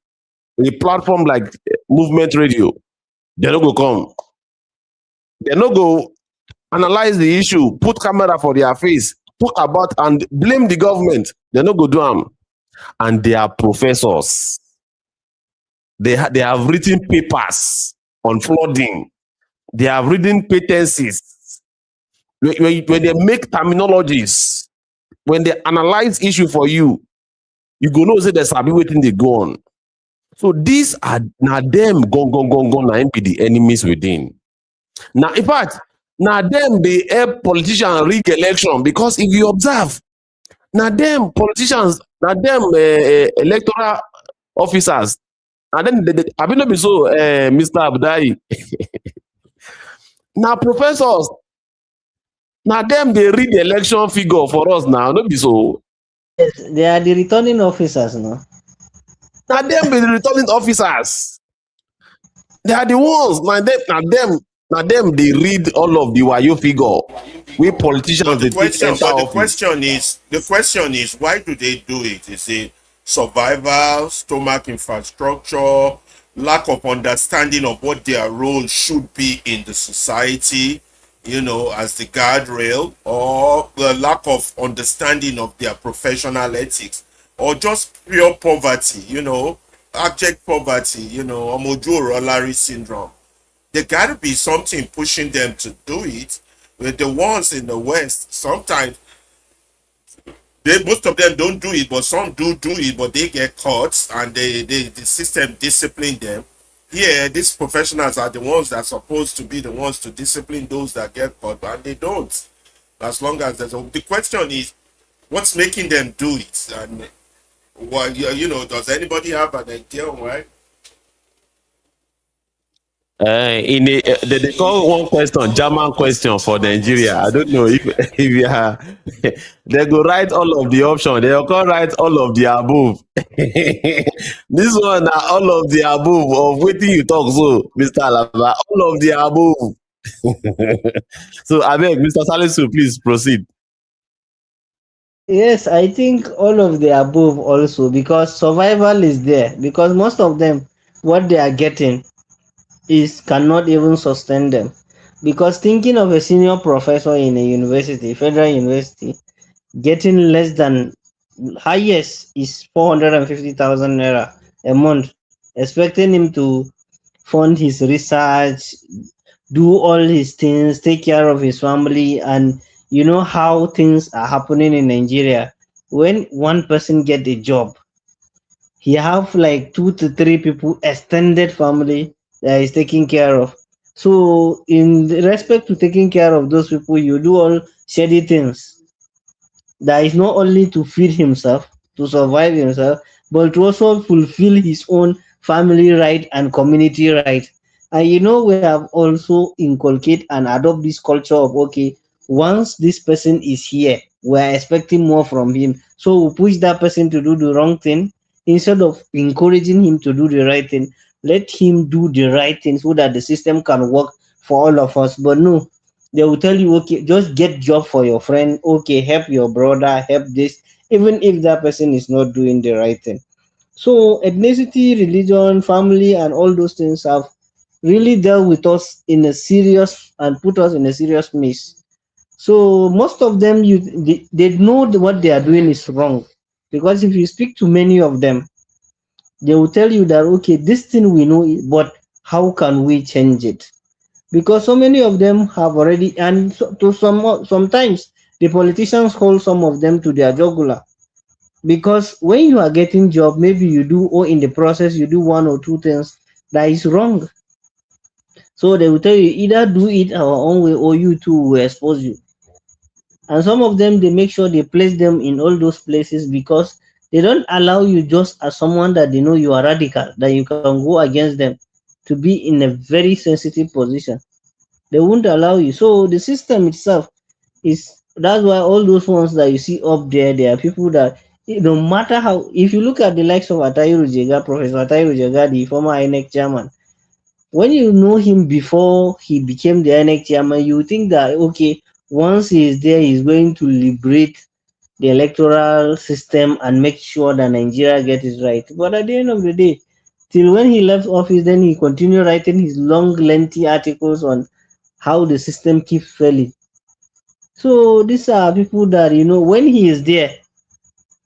a platform like Movement Radio, they don't go come. They don't go analyze the issue, put camera for their face, talk about and blame the government. They don't go do them. And they are professors. They have written papers on flooding. They have written patencies. When they make terminologies, when they analyze issue for you, you go know say there's a waiting they go on. So these are now them go now be the enemies within. Now, in fact, now them they help politicians rig election because if you observe, now them politicians, now them electoral officers, and then I will not be so, Mr. Abdai. Now professors, now them they read the election figure for us now, not be so. Yes, they are the returning officers, no? Now them be the returning officers. They are the ones. Now them they read all of the Wayo figure. We politicians they take enter office. The question is why do they do it? Is it survival, stomach infrastructure, lack of understanding of what their role should be in the society, as the guardrail, or the lack of understanding of their professional ethics, or just pure poverty, abject poverty, Omoju Rolari syndrome. There got to be something pushing them to do it. With the ones in the West, sometimes most of them don't do it, but some do it, but they get caught and the system discipline them. Here, these professionals are the ones that are supposed to be the ones to discipline those that get caught, and they don't. As long as the question is, what's making them do it? And does anybody have an idea why? They call one question German question for Nigeria. I don't know if you are. They go write all of the options. They will write all of the above. This one are all of the above of waiting you talk so, Mr. Alaba. All of the above. So I beg, Mr. Salisu, please proceed. Yes, I think all of the above also, because survival is there, because most of them, what they are getting is cannot even sustain them. Because thinking of a senior professor in a university, federal university, getting less than highest is 450,000 naira a month, expecting him to fund his research, do all his things, take care of his family, and you know how things are happening in Nigeria. When one person get a job, he have like 2 to 3 people, extended family that is taking care of. So in respect to taking care of those people, you do all shady things that is not only to feed himself, to survive himself, but to also fulfill his own family right and community right. And you know, we have also inculcate and adopt this culture of okay, once this person is here, we're expecting more from him. So we push that person to do the wrong thing instead of encouraging him to do the right thing. Let him do the right thing so that the system can work for all of us. But no, they will tell you, okay, just get job for your friend, okay, help your brother, help this, even if that person is not doing the right thing. So ethnicity, religion, family, and all those things have really dealt with us in a serious and put us in a serious mess. So most of them, they know what they are doing is wrong, because if you speak to many of them, they will tell you that okay, this thing we know, but how can we change it? Because so many of them have already, and to sometimes the politicians hold some of them to their jugular, because when you are getting job, maybe you do, or in the process you do 1 or 2 things that is wrong, so they will tell you either do it our own way or you too will expose you. And some of them, they make sure they place them in all those places because they don't allow you just as someone that they know you are radical, that you can go against them, to be in a very sensitive position. They won't allow you. So the system itself is, that's why all those ones that you see up there, there are people that no matter how, if you look at the likes of Atayiru Jega, Professor Atayiru Jega, the former INEC chairman, when you know him before he became the INEC chairman, you think that okay, once he is there, he's going to liberate the electoral system and make sure that Nigeria gets it right. But at the end of the day, till when he left office, then he continued writing his long, lengthy articles on how the system keeps failing. So these are people that you know when he is there,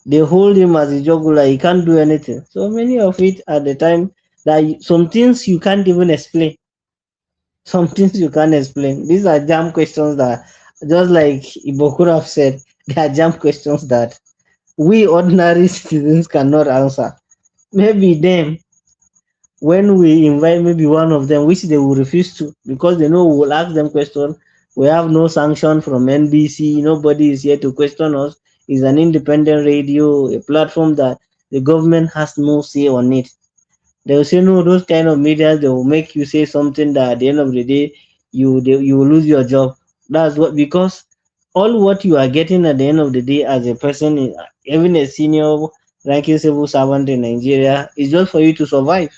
they hold him as a jugular. He can't do anything. So many of it at the time that some things you can't even explain. Some things you can't explain. These are jam questions that, just like Ibokura have said, they are jam questions that we ordinary citizens cannot answer. Maybe them, when we invite maybe one of them, which they will refuse to, because they know we will ask them question. We have no sanction from NBC. Nobody is here to question us. It's an independent radio, a platform that the government has no say on it. They will say no. Those kind of media, they will make you say something that at the end of the day, you will lose your job. That's what, because all what you are getting at the end of the day as a person, even a senior ranking civil servant in Nigeria, is just for you to survive.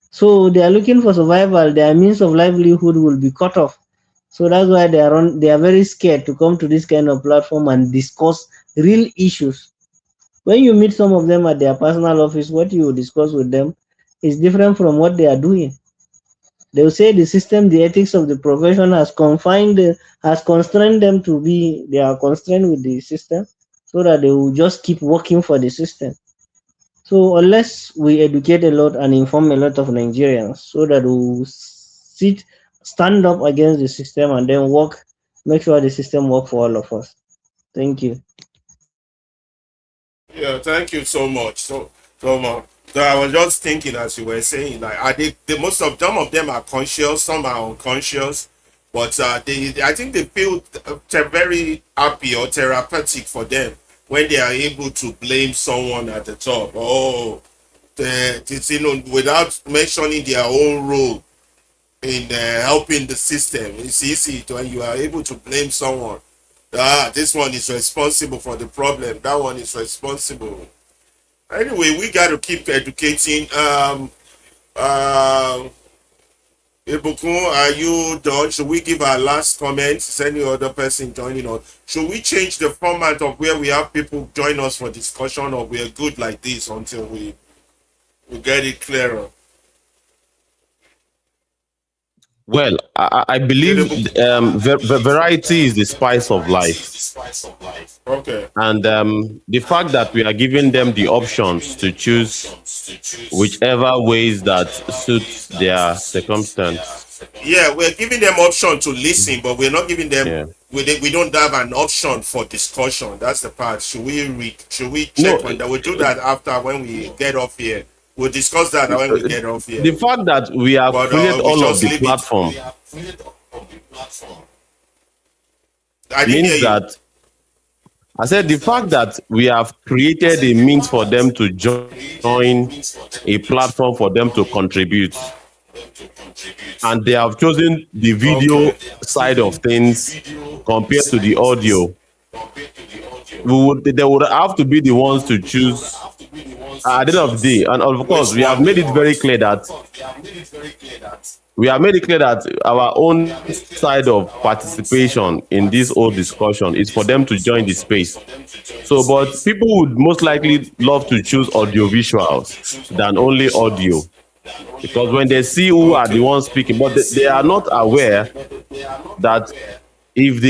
So they are looking for survival. Their means of livelihood will be cut off. So that's why they are very scared to come to this kind of platform and discuss real issues. When you meet some of them at their personal office, what you discuss with them is different from what they are doing. They will say the system, the ethics of the profession has constrained them to be, they are constrained with the system, so that they will just keep working for the system. So unless we educate a lot and inform a lot of Nigerians, so that we stand up against the system and then work, make sure the system work for all of us. Thank you. Yeah, thank you so much. So much. So I was just thinking as you were saying, like, are the most of some of them are conscious, some are unconscious, but I think they feel very happy or therapeutic for them when they are able to blame someone at the top. Oh, without mentioning their own role in helping the system. It's easy to, when you are able to blame someone. Ah, this one is responsible for the problem. That one is responsible. Anyway, we got to keep educating. Um, Ibukun, are you done? Should we give our last comments? Is any other person joining us? Should we change the format of where we have people join us for discussion, or we're good like this until we get it clearer? Well, I believe variety is the spice of life. Okay. And the fact that we are giving them the options to choose whichever ways that suits their circumstance. Yeah, we're giving them option to listen, but we're not giving them. Yeah. We don't have an option for discussion. That's the part. Should we check No, on that? We'll do that after when we get off here. We'll discuss that when we get off here. the fact that we have But, created we all of just the leave it. platform I didn't hear means you. that I said the fact that we have created a means for them to join a platform for them to contribute, and they have chosen the video Okay. side of things compared to the audio. They would have to be the ones to choose at the end of the day. And of course, we have made it very clear that our own side of participation in this whole discussion is for them to join the space. So, but people would most likely love to choose audio visuals than only audio, because when they see who are the ones speaking, but they are not aware that if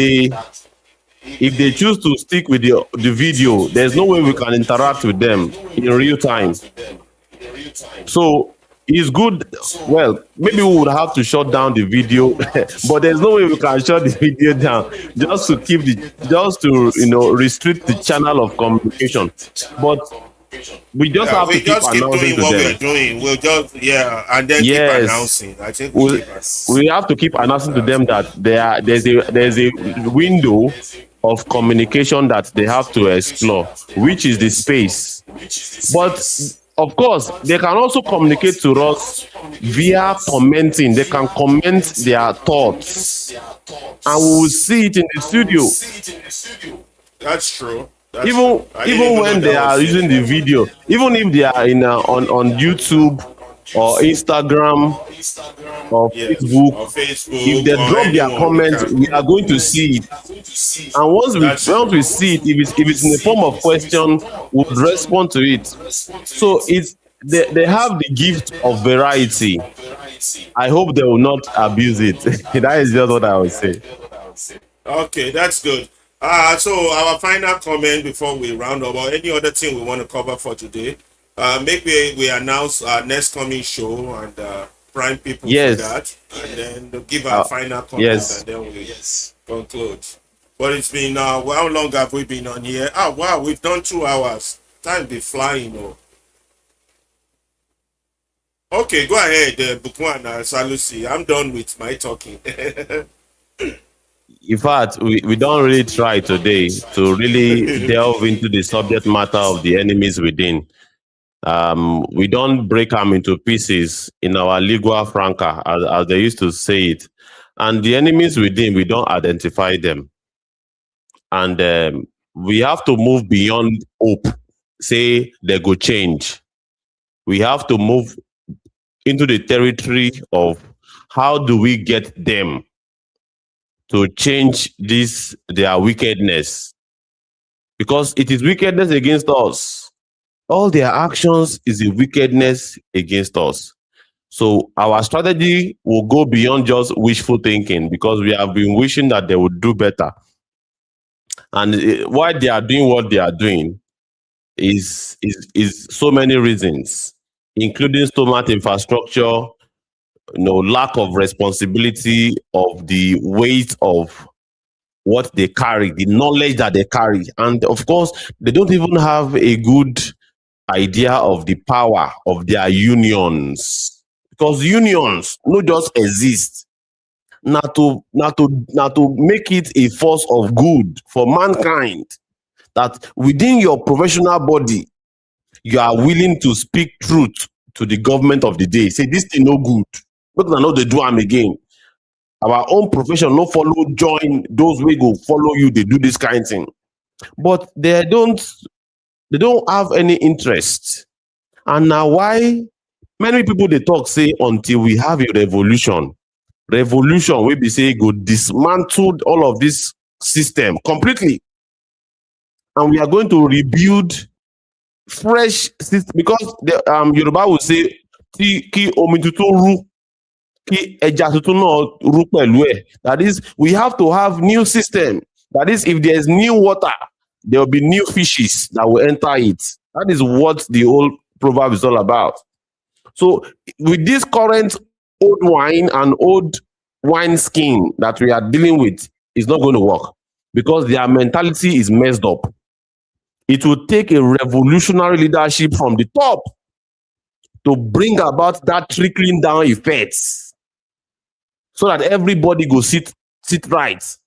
they choose to stick with the video, there's no way we can interact with them in real time. So it's good. Well, maybe we would have to shut down the video, but there's no way we can shut the video down just to restrict the channel of communication. But we just have to We keep just keep announcing doing to what we're them. doing. We'll just and then keep Yes. announcing. I think we'll keep announcing. We have to keep announcing to them that there's a window of communication that they have to explore, which is the space. But of course, they can also communicate to us via commenting. They can comment their thoughts, and we will see it in the studio. That's true. That's Even true. I didn't even know when that they are was using the video, even if they are on YouTube or Instagram or Yeah. Facebook, On Facebook, if they or drop their anyone, comments, can- we are going to see it. And That's once we true. see it, if it's in the form of question, we'll respond to it. So they have the gift of variety. I hope they will not abuse it. That is just what I would say. Okay, that's good. So our final comment before we round up, or any other thing we want to cover for today. Maybe we announce our next coming show and prime people Yes. for that, and then to give our final comment, yes. and then we conclude. But it's been how long have we been on here? Oh wow, we've done 2 hours. Time be flying, oh. Okay, go ahead, Bukwan and Salusi. I'm done with my talking. In fact, we don't really try today to really delve into the subject matter of the enemies within. We don't break them into pieces in our lingua franca, as they used to say it. And the enemies within, we don't identify them. And we have to move beyond hope, say they go change. We have to move into the territory of how do we get them to change their wickedness, because it is wickedness against us. All their actions is a wickedness against us. So our strategy will go beyond just wishful thinking, because we have been wishing that they would do better. And why they are doing what they are doing is so many reasons, including stomach infrastructure, lack of responsibility of the weight of what they carry, the knowledge that they carry. And of course, they don't even have a good idea of the power of their unions, because unions not just exist not to make it a force of good for mankind, that within your professional body you are willing to speak truth to the government of the day, say this thing no good, but I know they do them again. Our own profession no follow join those wey go follow you, they do this kind of thing. But they don't have any interest. And now why many people they talk say until we have a revolution, revolution wey be say go dismantle all of this system completely, and we are going to rebuild fresh system, because the Yoruba will say ki omi tuntun ru, ki ẹja tuntun náà ru pẹ̀lú ẹ̀. That is, we have to have new system. That is, if there is new water, there will be new fishes that will enter it. That is what the old proverb is all about. So with this current old wine and old wine skin that we are dealing with, is not going to work, because their mentality is messed up. It will take a revolutionary leadership from the top to bring about that trickling down effects, so that everybody go sit right.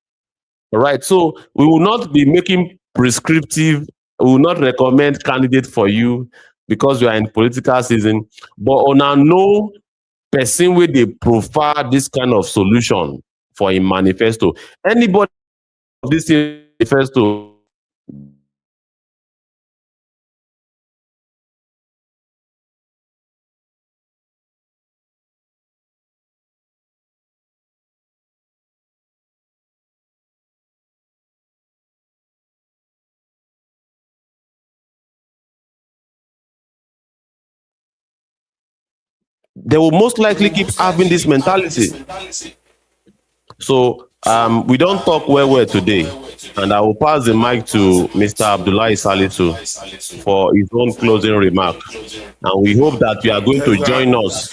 All right. So we will not be making prescriptive. We will not recommend candidate for you because we are in political season. But on our no person where they prefer this kind of solution for a manifesto. Anybody of this manifesto, they will most likely keep having this mentality. So we don't talk well today, and I will pass the mic to Mr. Abdullahi Salisu for his own closing remark. And we hope that you are going to join us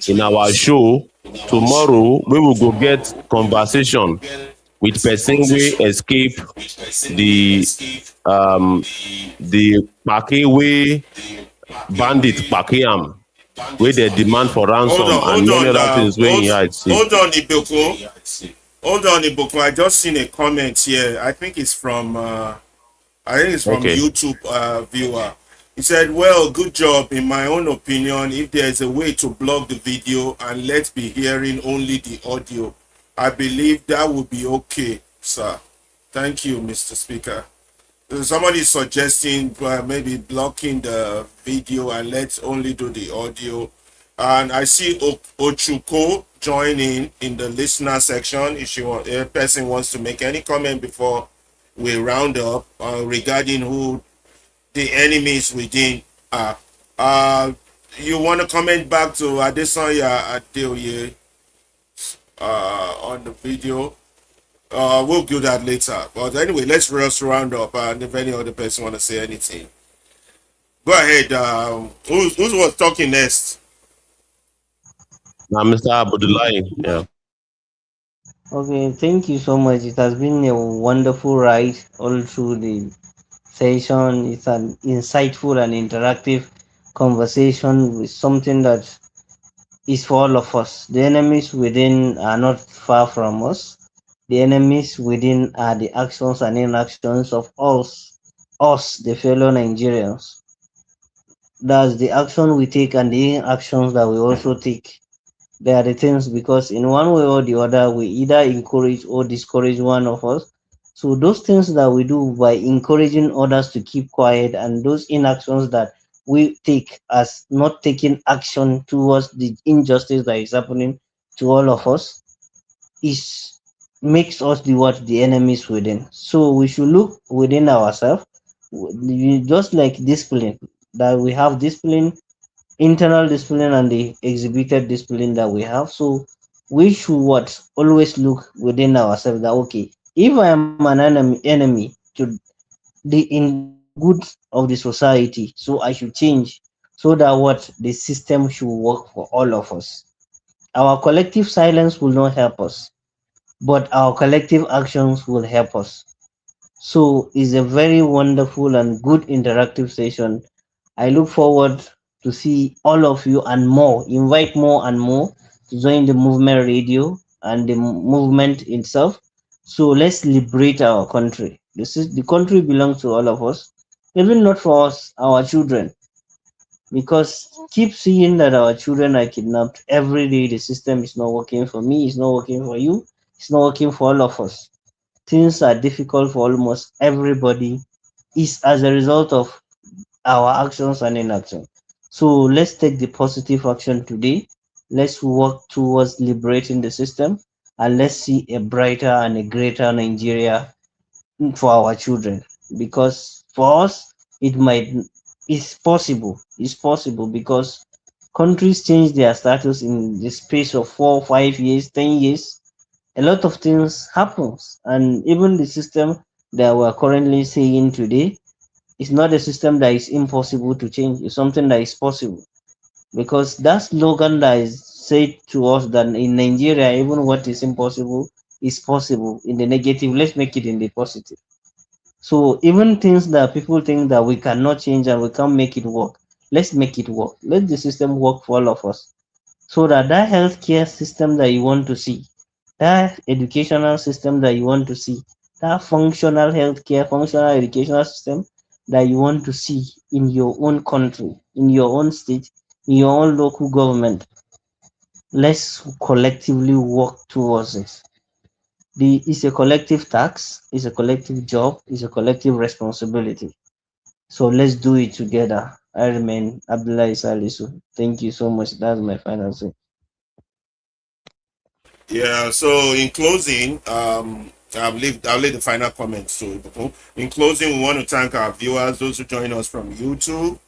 in our show tomorrow. We will go get conversation with person we escape the Pake way bandit Pakeam, where they demand for ransom and many other things. Hold on, Iboko. Hold on, Iboko. I just seen a comment here. I think it's from Okay. YouTube viewer. He said, "Well, good job. In my own opinion, if there is a way to block the video and let's be hearing only the audio, I believe that would be okay, sir. Thank you, Mr. Speaker." Somebody suggesting maybe blocking the video and let's only do the audio. And I see Ochuko joining in the listener section. If a person wants to make any comment before we round up regarding who the enemies within are. You want to comment back to Adesanya Adeoye on the video? We'll do that later. But anyway, let's just round up, and if any other person want to say anything, go ahead. Who was talking next? Now, Mr. Abdullahi. Yeah. Okay, thank you so much. It has been a wonderful ride all through the session. It's an insightful and interactive conversation with something that is for all of us. The enemies within are not far from us. The enemies within are the actions and inactions of us, the fellow Nigerians. That's the action we take and the inactions that we also take. They are the things, because in one way or the other, we either encourage or discourage one of us. So those things that we do by encouraging others to keep quiet, and those inactions that we take as not taking action towards the injustice that is happening to all of us, is makes us the enemies within. So we should look within ourselves, just like discipline, that we have discipline, internal discipline and the exhibited discipline that we have. So we should always look within ourselves, that okay, if I am an enemy to the in good of the society, so I should change, so that the system should work for all of us. Our collective silence will not help us, but our collective actions will help us. So it's a very wonderful and good interactive session. I look forward to see all of you and more, invite more and more to join the movement radio and the movement itself. So let's liberate our country. The country belongs to all of us, even not for us, our children. Because keep seeing that our children are kidnapped every day. The system is not working for me, it's not working for you, it's not working for all of us. Things are difficult for almost everybody, is as a result of our actions and inaction. So let's take the positive action today Let's work towards liberating the system, and let's see a brighter and a greater Nigeria for our children. Because for us, it might it's possible because countries change their status in the space of 4 5 years 10 years. A lot of things happens, and even the system that we're currently seeing today is not a system that is impossible to change. It's something that is possible, because that slogan that is said to us that in Nigeria even what is impossible is possible. In the negative, let's make it in the positive. So even things that people think that we cannot change and we can't make it work, let's make it work. Let the system work for all of us, so that that healthcare system that you want to see, that educational system that you want to see, that functional healthcare, functional educational system that you want to see in your own country, in your own state, in your own local government, let's collectively work towards it. It's a collective tax, it's a collective job, it's a collective responsibility. So let's do it together. I remain Abdullah Salisu. Thank you so much. That's my final say. Yeah. So in closing, I'll leave the final comments to Ibukun. In closing, we want to thank our viewers, those who join us from YouTube,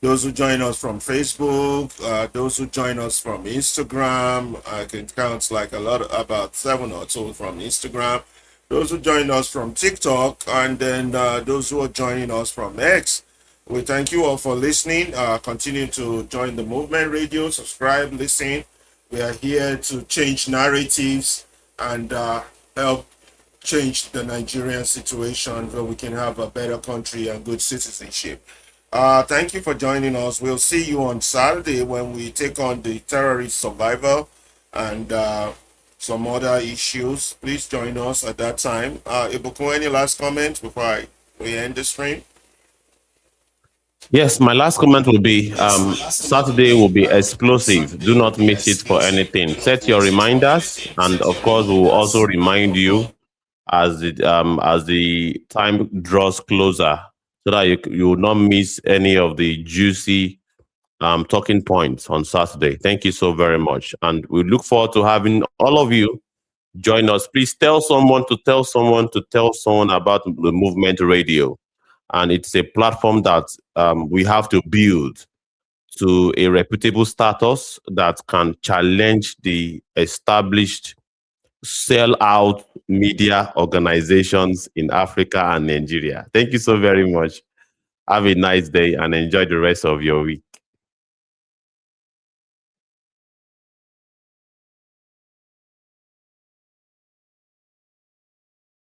those who join us from Facebook, those who join us from Instagram. I can count like about 7 or so from Instagram. Those who join us from TikTok, and then those who are joining us from X. We thank you all for listening. Continue to join the Movement Radio, subscribe, listen. We are here to change narratives and help change the Nigerian situation so we can have a better country and good citizenship. Thank you for joining us. We'll see you on Saturday when we take on the terrorist survival and some other issues. Please join us at that time. Ibukun, any last comments before we end the stream? Yes, my last comment will be Saturday will be explosive. Do not miss it for anything. Set your reminders, and of course, we will also remind you as the time draws closer, so that you will not miss any of the juicy talking points on Saturday. Thank you so very much, and we look forward to having all of you join us. Please tell someone to tell someone to tell someone about the Movement Radio. And it's a platform that we have to build to a reputable status that can challenge the established sell-out media organizations in Africa and Nigeria. Thank you so very much. Have a nice day and enjoy the rest of your week.